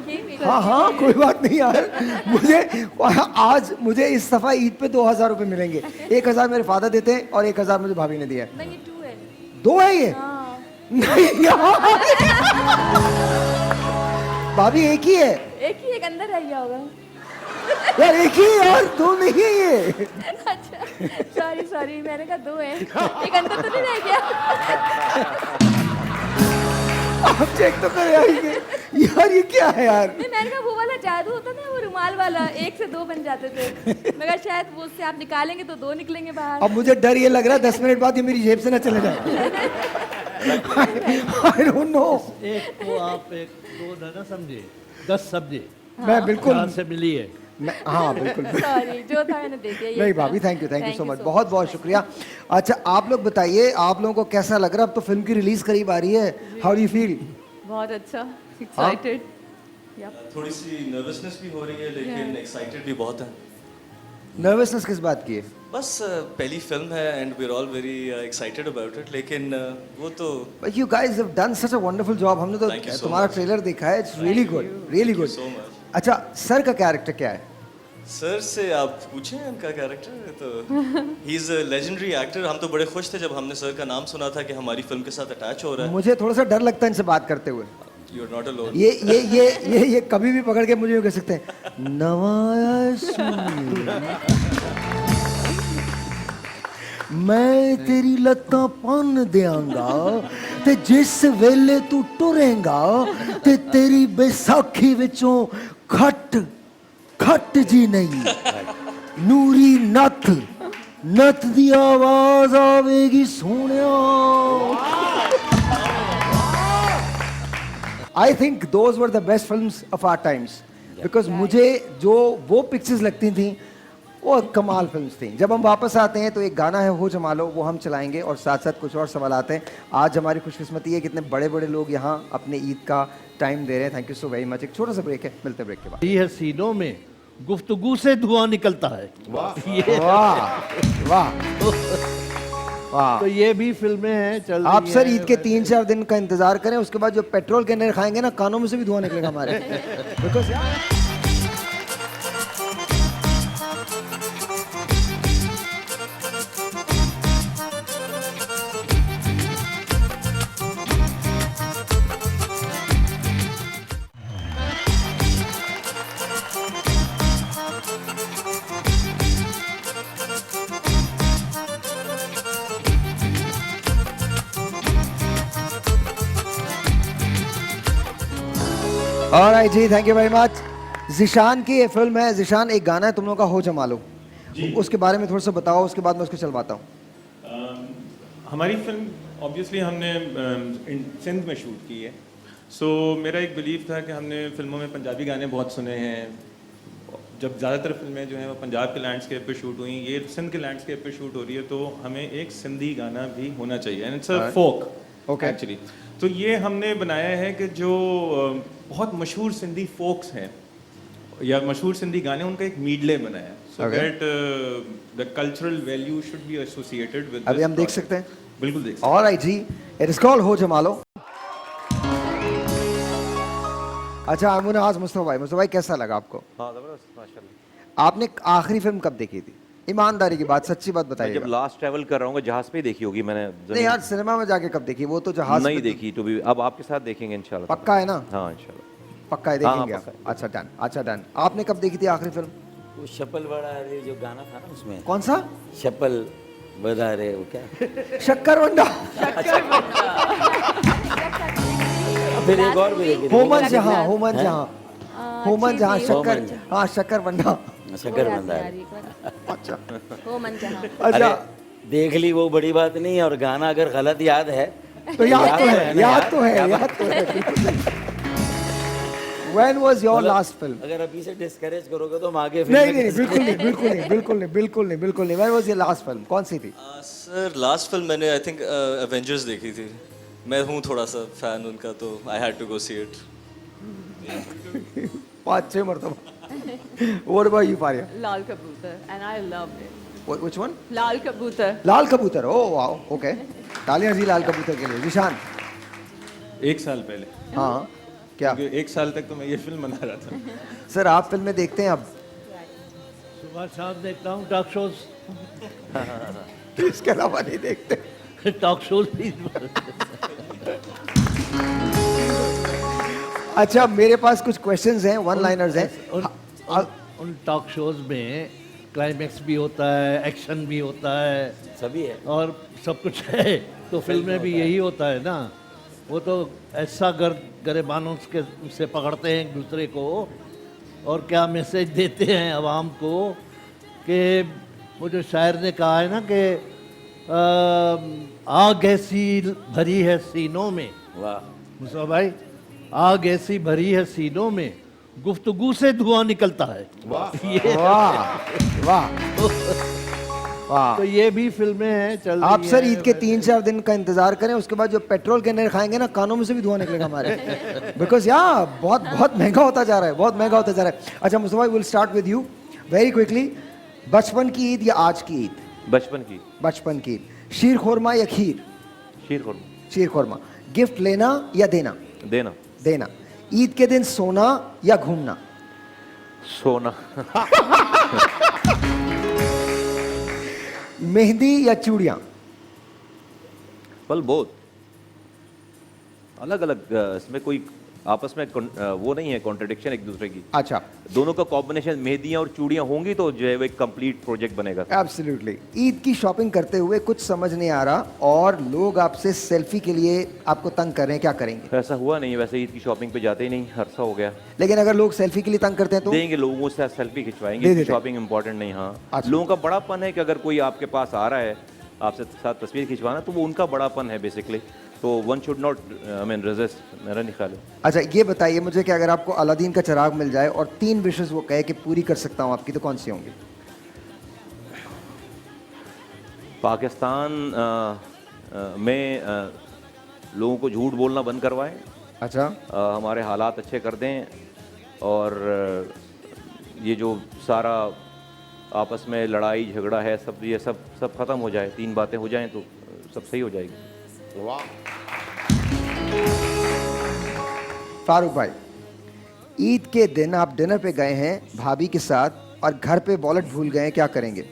की हाँ हाँ कोई बात नहीं यार, मुझे इस दफा ईद पे 2000 रुपए मिलेंगे। 1000 मेरे फादर देते हैं और 1000 मुझे भाभी ने दिया है। नहीं, 2 है। 2 है ये? नहीं यार भाभी एक ही है एक ही, एक अंदर रह गया होगा। यार, एक ही है यार, 2 नहीं है ये। अच्छा, सॉरी, मैंने कहा 2 है, एक अंदर तो नहीं रह गया। आप चेक तो कर यार ये क्या है यार? नहीं, मैंने कहा वो वाला जादू होता ना, वो रुमाल वाला, 1 से 2 बन जाते थे। मगर शायद वो उससे आप निकालेंगे तो 2 निकलेंगे बाहर। अब मुझे डर ये लग रहा है 10 मिनट बाद ये मेरी जेब से ना चले जाए। I don't know। एक को आप 1 2 ना समझे, 10 समझे। मैं बिल्कुल जहाँ से मिली है। हाँ बिल्कुल। सॉरी, जो था मैंने देख लिया। नहीं भाभी, थैंक यू सो मच, बहुत बहुत शुक्रिया। अच्छा आप लोग बताइए, आप लोगों को कैसा लग रहा है? अब तो फिल्म की रिलीज करीब आ रही है, हाउ डू यू फील? बहुत अच्छा, एक्साइटेड। थोड़ी सी नर्वसनेस भी हो रही है, लेकिन एक्साइटेड भी बहुत है। नर्वसनेस किस बात की है? बस पहली फिल्म है and we are all very excited about it, लेकिन वो तो you guys have done such a wonderful job. हमने तो तुम्हारा ट्रेलर देखा है, it's really good, really good. अच्छा सर का कैरेक्टर क्या है? सर से आप पूछें उनका कैरेक्टर, तो he is a legendary actor. हम तो बड़े खुश थे जब हमने सर का नाम सुना था कि हमारी फिल्म के साथ अटैच हो रहा है। मुझे थोड़ा सा डर लगता है इनसे बात करते हुए। You are not alone. ये कभी भी पकड़ के मुझे कह सकते हैं नवाया मैं तेरी लत्तां भन्न देंगा ते जिस वेले तू टुरेगा ते तेरी बैसाखी विचों खट जी नहीं नूरी नथ दी आवाज आवेगी Sonia. I think those were the best films of our times, because मुझे जो वो पिक्चर्स लगती थी वो कमाल फिल्म्स थी। जब हम वापस आते हैं तो एक गाना है हो जमा लो, वो हम चलाएंगे और साथ साथ कुछ और सवाल आते हैं। आज हमारी खुशकिस्मती है कितने बड़े बड़े लोग यहाँ अपने ईद का टाइम दे रहे हैं। Thank you so very much. एक छोटा सा ब्रेक है, मिलते ब्रेक के बाद। ये हसीनों में गुफ्तगू से धुआं निकलता है। वाह वाह वाह। तो ये भी फिल्में हैं चल आप सर ईद के 3-4 दिन का इंतजार करें, उसके बाद जो पेट्रोल कैनर खाएंगे ना, कानों में से भी धुआं निकलेगा हमारे। बिकॉज ऑलराइट जी, thank you very much. Zeeshan की ये फिल्म है। जिशान, एक गाना है तुम लोगों का हो जमा लो, उसके बारे में थोड़ा सा बताओ, उसके बाद मैं उसको चलवाता हूँ। हमारी फिल्म ऑब्वियसली हमने सिंध में शूट की है। सो मेरा एक बिलीव था कि हमने फिल्मों में पंजाबी गाने बहुत सुने हैं। जब ज़्यादातर फिल्में जो हैं वो पंजाब के लैंडस्केप पे शूट हुई, ये सिंध के लैंडस्केप पे शूट हो रही है, तो हमें एक सिंधी गाना भी होना चाहिए and it's a folk actually. तो ये हमने बनाया है कि जो बहुत मशहूर सिंधी फोक्स हैं या मशहूर सिंधी गाने, उनका एक मीडले बनाया है, so that the cultural value should be associated with. अभी हम देख सकते हैं? बिल्कुल देख सकते हैं। ऑलराइट जी, इट इज कॉल्ड हो जमा लो। अच्छा अमुन, आज मुस्तफा भाई कैसा लगा आपको? हाँ जबरदस्त माशाल्लाह। आपने आखिरी फिल्म कब देखी थी? ईमानदारी की बात, सच्ची बात बताइए। जब लास्ट ट्रैवल कर रहा हूँ जहाज पे देखी होगी मैंने। नहीं यार, सिनेमा में जाके कब देखी? वो तो जहाज नहीं देखी, तो भी अब आपके साथ देखेंगे इंशाल्लाह। पक्का है ना? हाँ इंशाल्लाह पक्का है, देखेंगे आप। अच्छा डन, अच्छा डन। आपने कब देखी थी आखिरी फिल्म? वो शपल बड़ा रे जो गाना था ना उसमें। कौन सा? शपल बड़ा रे, वो क्या? शक्कर वंडा। फिर एक और भी देखी। होमन जहाँ, होमन जहाँ, होमन जहाँ, शक्कर, हाँ शक्कर वंडा। शक्कर वंडा। अच्छा होमन जहाँ। अच्छा देख ली, वो बड़ी बात नहीं है। और गाना अगर गलत याद है तो याद तो है, याद तो है, याद तो है। When was your last film? अगर अभी से डिस्करेज करोगे तो हम आगे नहीं नहीं, बिल्कुल नहीं, बिल्कुल नहीं, बिल्कुल नहीं, बिल्कुल नहीं, बिल्कुल नहीं। When was your last film? कौन सी थी? सर लास्ट फिल्म मैंने आई थिंक एवेंजर्स देखी थी। मैं हूँ थोड़ा सा फैन उनका, तो I had to go see it. 5-6 मरतबा। What about you, Faria? Lal Kabutar, and I loved it. Which one? Lal Kabutar. लाल कबूतर। Oh wow, okay. तालियां जी लाल कबूतर के लिए। निशान? 1 साल पहले। हाँ क्या? क्योंकि 1 साल तक तो मैं ये फिल्म बना रहा था। सर आप फिल्में देखते हैं अब? सुबह शाम देखता हूँ टॉक शोज। इसके अलावा नहीं देखते? टॉक शोज भी। अच्छा मेरे पास कुछ क्वेश्चंस हैं, वन लाइनर्स हैं। उन टॉक शोज में क्लाइमेक्स भी होता है, एक्शन भी होता है, सभी है और सब कुछ है। तो फिल्म में भी यही होता है ना। वो तो ऐसा गरेबानों से पकड़ते हैं एक दूसरे को, और क्या मैसेज देते हैं आवाम को कि वो जो शायर ने कहा है ना कि आग ऐसी भरी है सीनों में। वाह मुस्तफा भाई, आग ऐसी भरी है सीनों में, गुफ्तगू से धुआं निकलता है। ये वाह वाह वाह। तो ये भी फिल्में हैं चल रही आप सर हैं। ईद के 3-4 दिन का इंतजार करें, उसके बाद जो पेट्रोल के नर खाएंगे ना, कानों में से भी धुआं निकलेगा हमारे। बिकॉज या बहुत बहुत महंगा होता जा रहा है, बहुत महंगा होता जा रहा है। अच्छा मुस्तफा भाई, will start with you very quickly. बचपन की ईद या आज की ईद? बचपन की। बचपन की ईद। शीर खोरमा या खीर? शीर खुरमा। शीर खोरमा। गिफ्ट लेना या देना? देना। देना। ईद के दिन सोना या घूमना? सोना। मेहंदी या चूड़ियां? पल बहुत अलग अलग, इसमें कोई आपस में वो नहीं है कॉन्ट्रडिक्शन एक दूसरे की। अच्छा, दोनों का कॉम्बिनेशन मेहंदियां और चूड़ियां होंगी तो जो है वो एक कंप्लीट प्रोजेक्ट बनेगा। एब्सोल्युटली। ईद की शॉपिंग करते हुए कुछ समझ नहीं आ रहा और लोग आपसे सेल्फी के लिए आपको तंग कर रहे हैं, क्या करेंगे? ऐसा हुआ नहीं, वैसे ईद की शॉपिंग पे जाते ही नहीं, अरसा हो गया। लेकिन अगर लोग सेल्फी के लिए तंग करते हैं तो देंगे, लोगों से सेल्फी खिंचवाएंगे। दे देते। शॉपिंग इंपॉर्टेंट नहीं। हाँ अच्छा। लोगों का बड़ापन है कि अगर कोई आपके पास आ रहा है आपसे साथ तस्वीर खिंचवाना, तो वो उनका बड़ापन है बेसिकली। तो one should not I mean resist, मेरा नहीं ख्याल है। अच्छा ये बताइए मुझे कि अगर आपको अलादीन का चिराग मिल जाए और 3 विशेस वो कहे कि पूरी कर सकता हूँ आपकी, तो कौन सी होंगी? पाकिस्तान में लोगों को झूठ बोलना बंद करवाएं। अच्छा। हमारे हालात अच्छे कर दें, और ये जो सारा आपस में लड़ाई झगड़ा है सब, ये सब ख़त्म हो जाए। 3 बातें हो जाएं तो सब सही हो जाएगी। वाह। फारूक भाई, ईद के दिन आप डिनर पे गए हैं भाभी के साथ और घर पे वॉलेट भूल गए हैं, क्या करेंगे?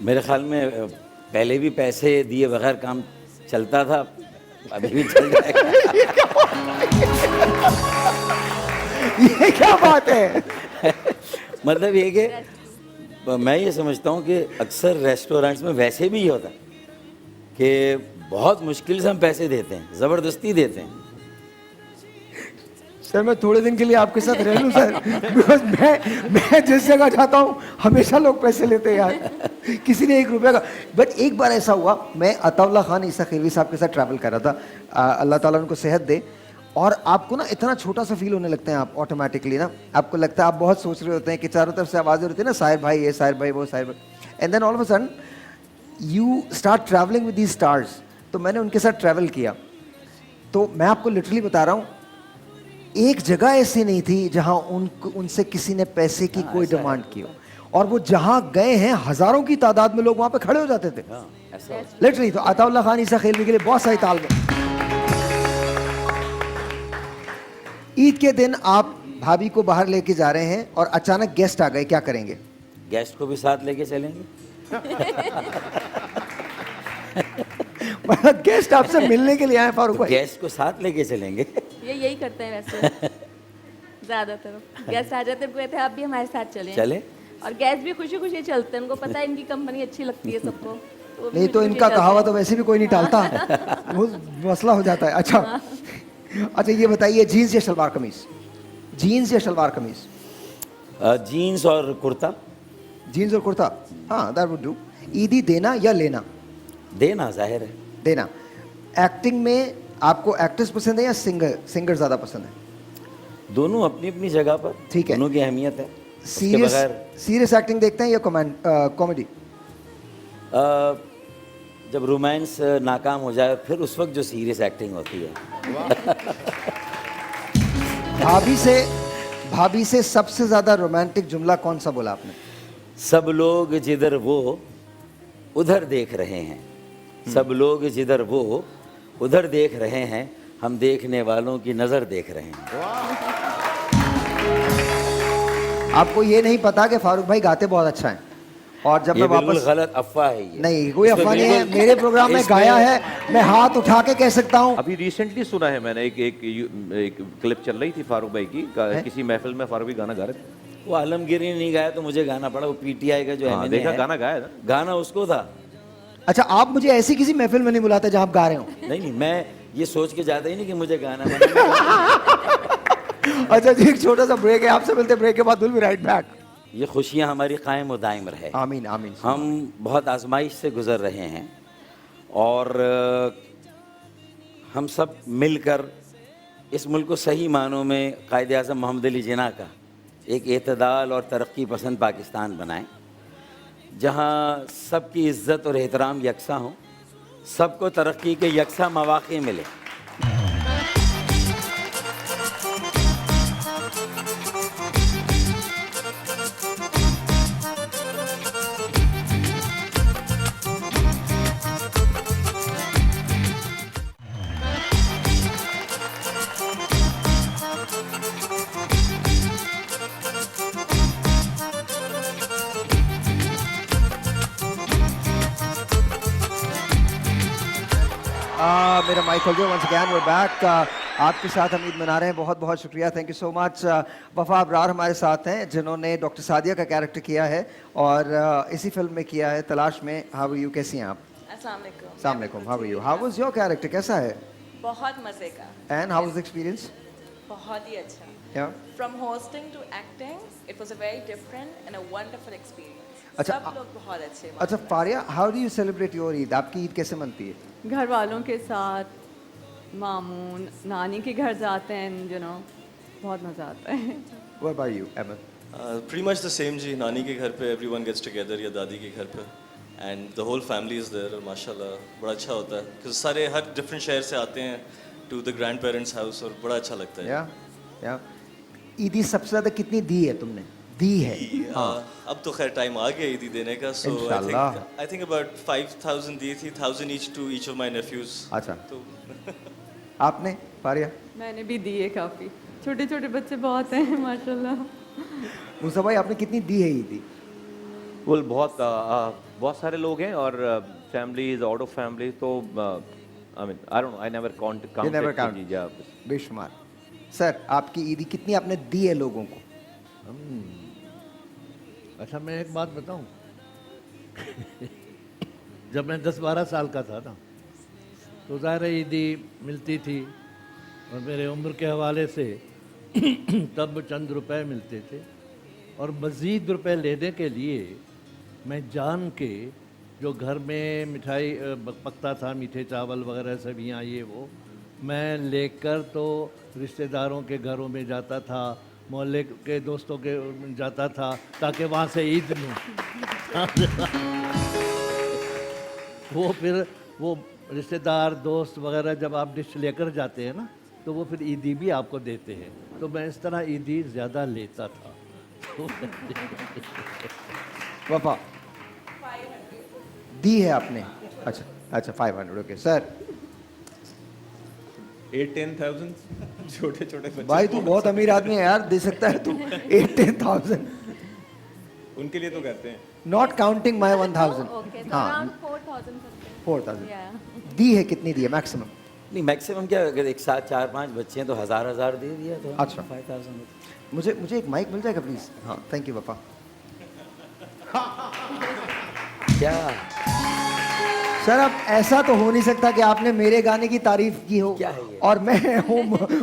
मेरे ख्याल में पहले भी पैसे दिए बगैर काम चलता था, अभी भी चल जाएगा। ये क्या बात है? मतलब ये कि मैं ये समझता हूँ कि अक्सर रेस्टोरेंट्स में वैसे भी ये होता है कि बहुत मुश्किल से हम पैसे देते हैं, ज़बरदस्ती देते हैं। सर मैं थोड़े दिन के लिए आपके साथ रह लूँ सर, बिकॉज मैं जिस जगह जाता हूँ हमेशा लोग पैसे लेते हैं यार, किसी ने 1 रुपये का। बट एक बार ऐसा हुआ, मैं अताउल्ला खान ईसा खिलवी साहब के साथ ट्रैवल कर रहा था, अल्लाह ताला उनको सेहत दे, और आपको ना इतना छोटा सा फील होने लगता है आप ऑटोमेटिकली ना, आपको लगता है आप बहुत सोच रहे होते हैं कि चारों तरफ से आवाज़ें होती है ना, साहिर भाई ये, साहिर भाई वो, साहिर भाई, and then all of a sudden you start travelling with these stars. तो मैंने उनके साथ ट्रैवल किया, तो मैं आपको लिटरली बता रहा हूँ, एक जगह ऐसी नहीं थी जहां उनसे किसी ने पैसे की कोई डिमांड की हो, और वो जहां गए हैं हजारों की तादाद में लोग वहां पे खड़े हो जाते थे लिटरली। तो अताउल्ला खान ईसा खिलवी के लिए बहुत सारी तालमें। ईद के दिन आप भाभी को बाहर लेके जा रहे हैं और अचानक गेस्ट आ गए, क्या करेंगे? गेस्ट को भी साथ लेके चलेंगे। गेस्ट आपसे मिलने के लिए आए फारूक भाई? गेस्ट को साथ लेके चलेंगे। ये यही करते हैं वैसे ज़्यादातर। गेस्ट आ जाते कहते हैं आप भी हमारे साथ चलें। और गेस्ट भी खुशी खुशी चलते हैं, उनको पता है इनकी कंपनी अच्छी लगती है सबको। तो नहीं तो इनका कहावत तो वैसे भी कोई नहीं टालता, वो मसला हो जाता है। अच्छा अच्छा ये बताइए, जीन्स या शलवार कमीज? जीन्स या शलवार कमीज? जीन्स और कुर्ता। जीन्स और कुर्ता, हाँ दैट वुड डू। ईदी देना या लेना? देना, जाहिर है देना। एक्टिंग में आपको एक्ट्रेस पसंद है या सिंगर ज़्यादा पसंद है? दोनों अपनी अपनी जगह पर, ठीक है, दोनों की अहमियत है। सीरियस एक्टिंग देखते हैं या कॉमेडी? जब रोमांस नाकाम हो जाए फिर उस वक्त जो सीरियस एक्टिंग होती है। भाभी से सबसे ज्यादा रोमांटिक जुमला कौन सा बोला आपने? सब लोग जिधर वो उधर देख रहे हैं, सब लोग जिधर वो उधर देख रहे हैं, हम देखने वालों की नज़र देख रहे हैं। आपको ये नहीं पता कि फारूक भाई गाते बहुत अच्छा है, और जब ये मैं बिल्कुल वापस गलत अफवाह है ये। नहीं, कोई इस पे अफवाह नहीं है, बिल्कुल- मेरे प्रोग्राम में इसमें- गाया है, मैं हाथ उठा के कह सकता हूँ। अभी रिसेंटली सुना है मैंने, एक क्लिप चल रही थी फारूक भाई की, किसी महफिल में फारूक भाई गाना गा रहे थे। वो आलमगीर ने नहीं गाया तो मुझे गाना पड़ा, वो पीटीआई का जो हाँ, MNA देखा, है, गाना गाया था। गाना उसको था। अच्छा, आप मुझे ऐसी किसी महफिल में नहीं बुलाते जहाँ आप गा रहे हो? नहीं, मैं ये सोच के जाता ही नहीं कि मुझे गाना बनाना। अच्छा जी, एक छोटा सा ब्रेक है, आपसे मिलते ब्रेक के बाद विल बी राइट बैक। ये खुशियाँ हमारी कायम और दायम रहे। आमीन आमीन। हम बहुत आजमाइश से गुजर रहे हैं और हम सब मिलकर इस मुल्क को सही मानों में कायदे आज़म मोहम्मद अली जिन्ना का एक एतदाल और तरक्की पसंद पाकिस्तान बनाएं, जहाँ सबकी इज़्ज़त और एहतराम यकसा हों, सबको तरक्की के यकसा मौक़े मिले। मेरा माइक खोल दो। Once again we are back. आपके साथ हम ईद मना रहे हैं, बहुत बहुत शुक्रिया, थैंक यू सो मच। वफा अबरार हमारे साथ हैं जिन्होंने डॉक्टर सादिया का कैरेक्टर किया है और इसी फिल्म में किया है तलाश में। हाउ आर यू, कैसी हैं आप? अस्सलाम वालेकुम। अस्सलाम वालेकुम, how are you? How was your character, कैसा है? बहुत मज़े का। And how was the experience? बहुत ही अच्छा। Yeah. From hosting to acting, it was a very different and a wonderful experience. अच्छा, सब लोग बहुत अच्छे। अच्छा Faria, how do you celebrate your Eid? आपकी ईद कैसे मनती है? घर वालों के साथ, मामू नानी के घर जाते हैं, यू नो, बहुत मज़ा आता है। What about you, Ahmed? Pretty much the same जी, नानी के घर पे everyone gets together या दादी के घर पे, and the whole family is there और माशाल्लाह बड़ा अच्छा होता है, क्योंकि सारे हर different शहर से आते हैं to the grandparents house और बड़ा अच्छा लगता है। या ईदी सबसे ज़्यादा कितनी दी है तुमने? दी है? अब तो खैर टाइम आ गया ईदी देने का, so I think about 5,000 दी थी, 1,000 each to each of my nephews। अच्छा, तो आपने फारिया? मैंने भी दिए काफ़ी, छोटे छोटे बच्चे बहुत हैं माशाल्लाह। मुस्तफा भाई, आपने कितनी दी है ईदी? well, बहुत सारे लोग हैं और फैमिलीज, आउट ऑफ फैमिली, तो I mean, I don't know, I never counted। You never count? बेशुमार। सर, आपकी ईदी कितनी आपने दी है लोगों को? अच्छा, मैं एक बात बताऊं। जब मैं 10-12 साल का था ना, तो ज़ाहिर है ईदी मिलती थी और मेरे उम्र के हवाले से तब चंद रुपए मिलते थे, और मज़ीद रुपए लेने के लिए मैं जान के जो घर में मिठाई पकता था, मीठे चावल वगैरह सब्जियाँ ये वो, मैं लेकर तो रिश्तेदारों के घरों में जाता था, मोहल्ले के दोस्तों के जाता था, ताकि वहाँ से ईद लूँ। वो फिर वो रिश्तेदार दोस्त वगैरह जब आप डिश लेकर जाते हैं ना, तो वो फिर ईदी भी आपको देते हैं, तो मैं इस तरह ईदी ज़्यादा लेता था। वफा, दी है आपने? अच्छा अच्छा, 500। Okay sir. 8-10,000 छोटे छोटे बच्चे। भाई तू बहुत अमीर आदमी है यार, दे सकता है तू 8-10,000? उनके लिए तो करते हैं। Not counting my 1,000। Okay, so हाँ, around 4,000 something. 4,000। Yeah. दी है कितनी दी है मैक्सिमम? नहीं, मैक्सिमम क्या, अगर एक साथ 4-5 बच्चे हैं तो 1,000 दे दिया तो अच्छा। 5,000। मुझे एक माइक मिल जाएगा प्लीज? हाँ, थैंक यू वफा। क्या सर, अब ऐसा तो हो नहीं सकता कि आपने मेरे गाने की तारीफ की हो क्या है ये? और मैं हूँ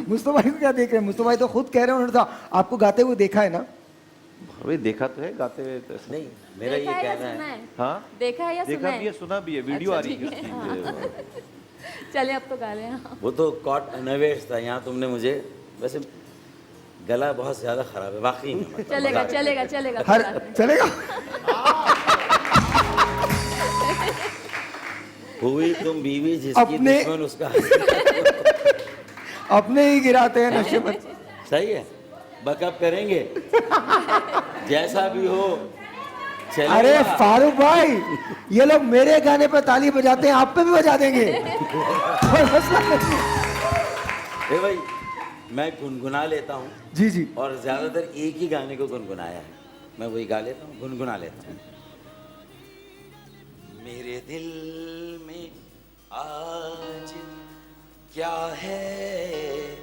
मुस्तफा भाई को क्या देख रहे हैं? मुस्तफा भाई तो खुद कह रहे हैं, उन्होंने तो आपको गाते हुए देखा है ना? अभी देखा तो है गाते हुए तो नहीं, मेरा ये देखा है या कहना सुना है। है? हाँ, देखा है या देखा सुना भी है, है? सुना भी है, वीडियो आ अच्छा, रही है ठीक है, उसकी। चले अब तो गा लें। हाँ। वो तो कॉट अनअवेयर्स था, यहाँ तुमने मुझे, वैसे गला बहुत ज़्यादा ख़राब है वाकई में, मतलब चलेगा चलेगा चलेगा। हर चलेगा। हुई तुम बीवी जिसकी अपने- दुश्मन उसका अपने ही गिराते हैं नशे में। सही है, बकअप करेंगे जैसा भी हो चलेगा। अरे फारूक भाई, ये लोग मेरे गाने पे ताली बजाते हैं, आप पे भी बजा देंगे। कोई मसला नहीं। ए भाई, मैं गुनगुना लेता हूँ जी जी, और ज़्यादातर एक ही गाने को गुनगुनाया है, मैं वही गा लेता हूँ, गुनगुना लेता हूँ। मेरे दिल में आज क्या है,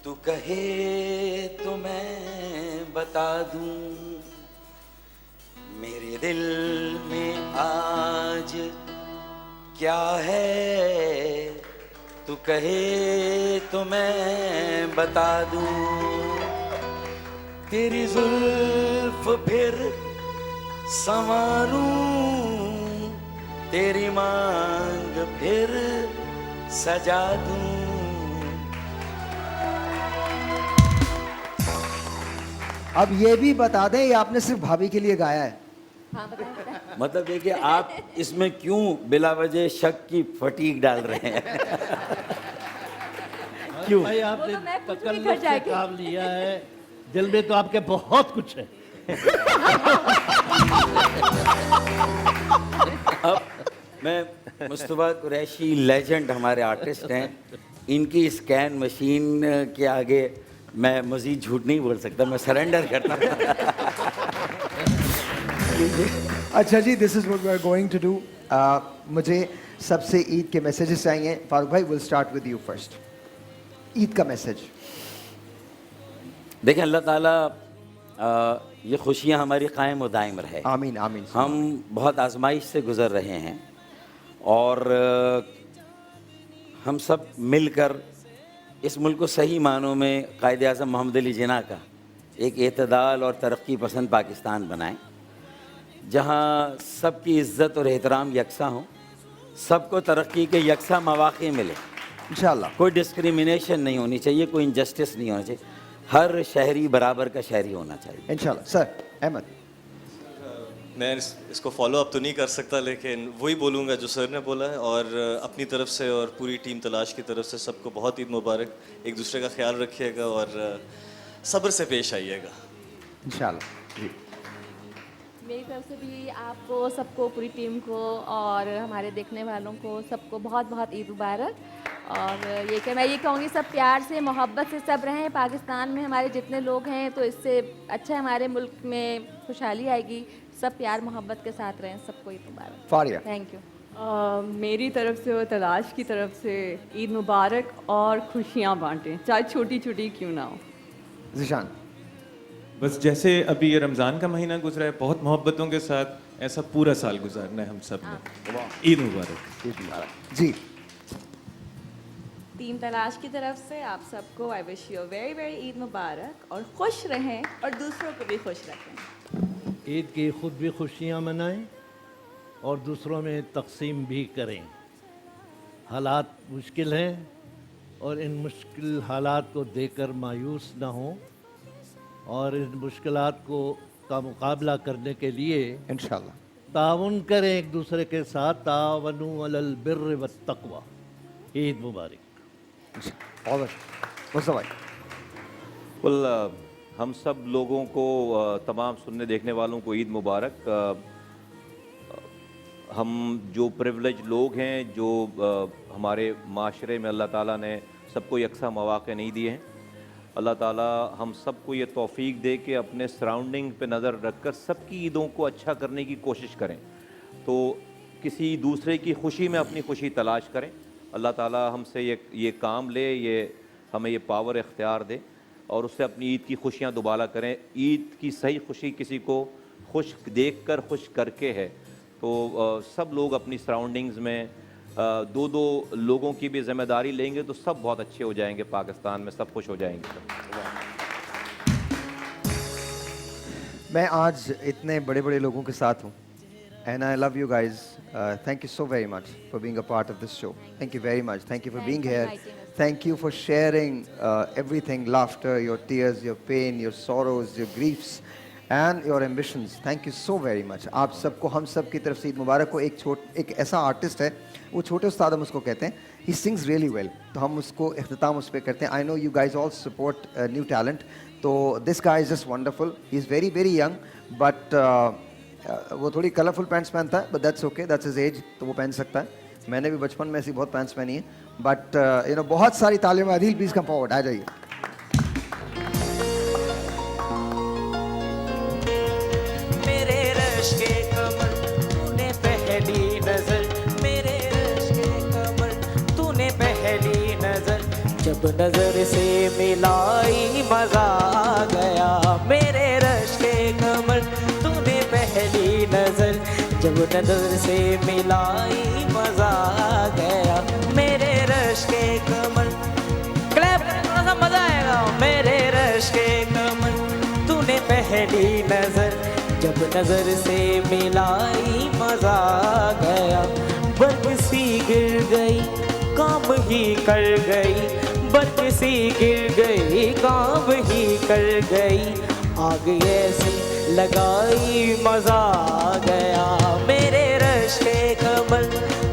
तू कहे तो मैं बता दूं। मेरे दिल में आज क्या है, तू कहे तो मैं बता दूं। तेरी जुल्फ फिर संवारूं, तेरी मांग फिर सजा दूं। अब ये भी बता दें ये आपने सिर्फ भाभी के लिए गाया है? हाँ बताएं। मतलब ये कि आप इसमें क्यों बिला वजह शक की फटीक डाल रहे हैं? क्यों? भाई आपने वो तो मैं कुछ भी तकल्लुफ कर से जाएगी। काम लिया है, दिल में तो आपके बहुत कुछ है। अब मैं मुस्तफा कुरैशी लेजेंड हमारे आर्टिस्ट हैं, इनकी स्कैन मशीन के आगे मैं मज़ीद झूठ नहीं बोल सकता, मैं सरेंडर करता हूँ। अच्छा जी, this is what we are going to do. मुझे सबसे ईद के मैसेजेस चाहिए। फारूक भाई, will start with you first. Eid का मैसेज। देखें, अल्लाह ताला ये खुशियाँ हमारी कायम व दायम रहे। आमीन आमीन। हम बहुत आजमाइश से गुज़र रहे हैं और हम सब मिलकर इस मुल्क को सही मानों में कायद आज़म मोहम्मद अली जिन्ना का एक एतदाल और तरक्की पसंद पाकिस्तान बनाएं, जहाँ सबकी इज़्ज़त और एहतराम यकसा हो, सबको तरक्की के यकसा मौक़े मिले इंशाल्लाह। कोई डिस्क्रिमिनेशन नहीं होनी चाहिए, कोई इनजस्टिस नहीं होना चाहिए, हर शहरी बराबर का शहरी होना चाहिए इंशाल्लाह। सर अहमद। मैं इसको फॉलो अप तो नहीं कर सकता, लेकिन वही बोलूँगा जो सर ने बोला है, और अपनी तरफ से और पूरी टीम तलाश की तरफ से सबको बहुत ईद मुबारक। एक दूसरे का ख्याल रखिएगा और सब्र से पेश आइएगा इंशाल्लाह। जी मेरी तरफ से भी आपको सबको, पूरी टीम को और हमारे देखने वालों को सबको बहुत बहुत ईद मुबारक। और मैं ये कहूँगी सब प्यार से मोहब्बत से सब रहें। पाकिस्तान में हमारे जितने लोग हैं तो इससे अच्छा हमारे मुल्क में खुशहाली आएगी। सब प्यार मोहब्बत के साथ रहें। सबको ईद मुबारक। फारिया। Thank you. मेरी तरफ से और तलाश की तरफ से ईद मुबारक और खुशियाँ बांटें, चाहे छोटी छोटी क्यों ना हो। ज़ीशान। बस जैसे अभी ये रमज़ान का महीना गुजरा है, बहुत मोहब्बतों के साथ ऐसा पूरा साल गुजारना है हम सब ने। ईद मुबारक। ईद मुबारक। जी। टीम तलाश की तरफ से आप सबको I wish you very very Eid मुबारक और खुश रहें और दूसरों को भी खुश रखें। ईद की खुद भी खुशियाँ मनाएं और दूसरों में तकसीम भी करें। हालात मुश्किल हैं और इन मुश्किल हालात को देखकर मायूस ना हों और इन मुश्किलात को का मुकाबला करने के लिए इंशाल्लाह ताउन करें एक दूसरे के साथ। तावनु अलल बिर्र व तक़वा। ईद मुबारक। और मुस्तफा भाई। well, हम सब लोगों को तमाम सुनने देखने वालों को ईद मुबारक। हम जो प्रिविलेज लोग हैं, जो हमारे माशरे में अल्लाह ताला ने सबको यकसा मौक़े नहीं दिए हैं, अल्लाह ताला हम सबको ये तौफीक दे के अपने सराउंडिंग पे नज़र रखकर सबकी ईदों को अच्छा करने की कोशिश करें। तो किसी दूसरे की खुशी में अपनी खुशी तलाश करें। अल्लाह ताला हमसे ये काम ले, ये हमें ये पावर इख्तियार दे और उससे अपनी ईद की खुशियाँ दुबारा करें। ईद की सही खुशी किसी को खुश देखकर खुश करके है। तो सब लोग अपनी सराउंडिंग्स में दो दो लोगों की भी जिम्मेदारी लेंगे तो सब बहुत अच्छे हो जाएंगे। पाकिस्तान में सब खुश हो जाएंगे। मैं आज इतने बड़े बड़े लोगों के साथ हूँ and I love you guys. Thank you so very much for being a part of this show. Thank you very much. Thank you for being here. Thank you for sharing everything, laughter, your tears, your pain, your sorrows, your griefs and your ambitions. Thank you so very much. आप सबको, हम सब की तरफ से ईद मुबारक हो। एक ऐसा आर्टिस्ट है, वो छोटे उस्ताद हम उसको कहते हैं, he sings really well, तो हम उसको इख्तिताम उस पर करते हैं। I know you guys all support new talent, तो this guy is just wonderful. He is very very young, but वो थोड़ी कलरफुल पैंट्स पहनता है, but that's okay, that's his age, तो वो पहन सकता है। मैंने भी बचपन में ऐसी बहुत पैंट्स पहनी है, बट यू नो बहुत सारी तालियों में आदिल प्लीज कम फॉरवर्ड, आ जाइए। मेरे रश के कमर तूने पहली नजर, मेरे रश के कमर तूने पहली नजर, जब नजर से मिलाई मजा आ गया। मेरे रश के कमर तूने पहली नजर, जब नजर से मिलाई मजा आ गया। मेरे रश के कमर, क्लैप थोड़ा सा मजा आएगा। मेरे रश के कमर तूने पहली नजर, जब नजर से मिलाई मजा आ गया। बर्फ सी गिर गई काम ही कर गई, बर्फ सी गिर गई काम ही कर गई, आग ऐसी लगाई मजा आ गया। मेरे रश के कमर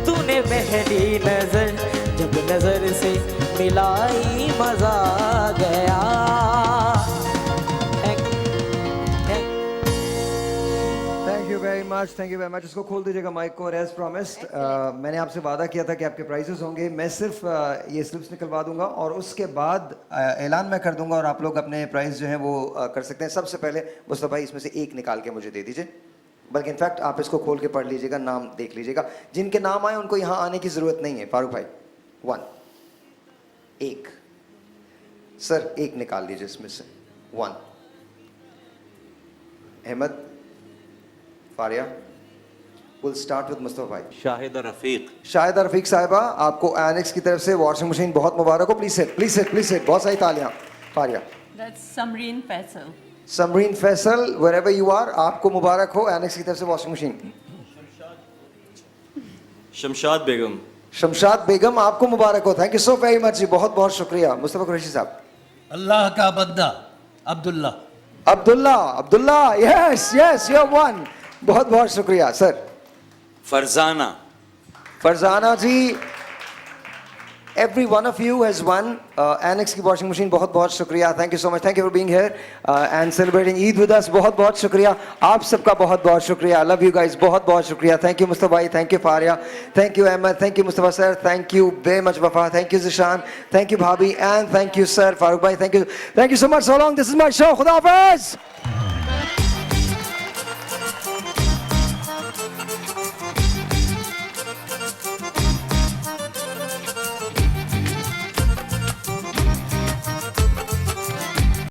तूने पहली नजर, जब नजर से मिलाई मजा आ गया। Thank you very much. इसको खोल दीजिएगा माइक को। और एज प्रॉमिस्ड मैंने आपसे वादा किया था कि आपके प्राइजेस होंगे। मैं सिर्फ ये स्लिप्स निकलवा दूंगा और उसके बाद ऐलान मैं कर दूंगा और आप लोग अपने प्राइस जो है वो कर सकते हैं। सबसे पहले मुस्तफा भाई इसमें से एक निकाल के मुझे दे दीजिए, बल्कि इनफैक्ट आप इसको खोल के पढ़ लीजिएगा, नाम देख लीजिएगा। जिनके नाम आए उनको यहाँ आने की ज़रूरत नहीं है। फारूक भाई 1, एक सर एक निकाल लीजिए इसमें से 1। Ahmad, Faria, we'll start with Mustafa भाई। शाहिदा रफीक। शाहिदा रफीक साहिबा, आपको एनेक्स की तरफ से वॉशिंग मशीन बहुत मुबारक हो। Please sit, please sit, please seat. बहुत सारी तालियां। Faria. That's Samreen Faisal. Samreen Faisal, wherever you are, आपको मुबारक हो एनेक्स की तरफ से वॉशिंग मशीन। शमशाद बेगम। शमशाद बेगम, आपको मुबारक हो। Thank you so very much जी, बहुत बहुत शुक्रिया। मुस्तफा कुरैशी साहब। अल्लाह का बंदा Abdullah. Abdullah, Abdullah, yes yes, you have one. बहुत बहुत शुक्रिया sir. Farzana. Farzana ji, every one of you has one Annex की वॉशिंग मशीन। बहुत बहुत शुक्रिया, thank you so much. Thank you for being here and celebrating Eid with अस। बहुत बहुत शुक्रिया आप सबका, बहुत बहुत शुक्रिया। लव यू गाइस, बहुत बहुत शुक्रिया। थैंक यू मुस्तफा भाई, thank you Faria, thank you Ahmed, thank you Mustafa sir, thank you very much Wafa, thank you Zishan, thank you भाभी and thank you sir. Farooq भाई thank you so much. So long, this is my show. खुदा हाफिज।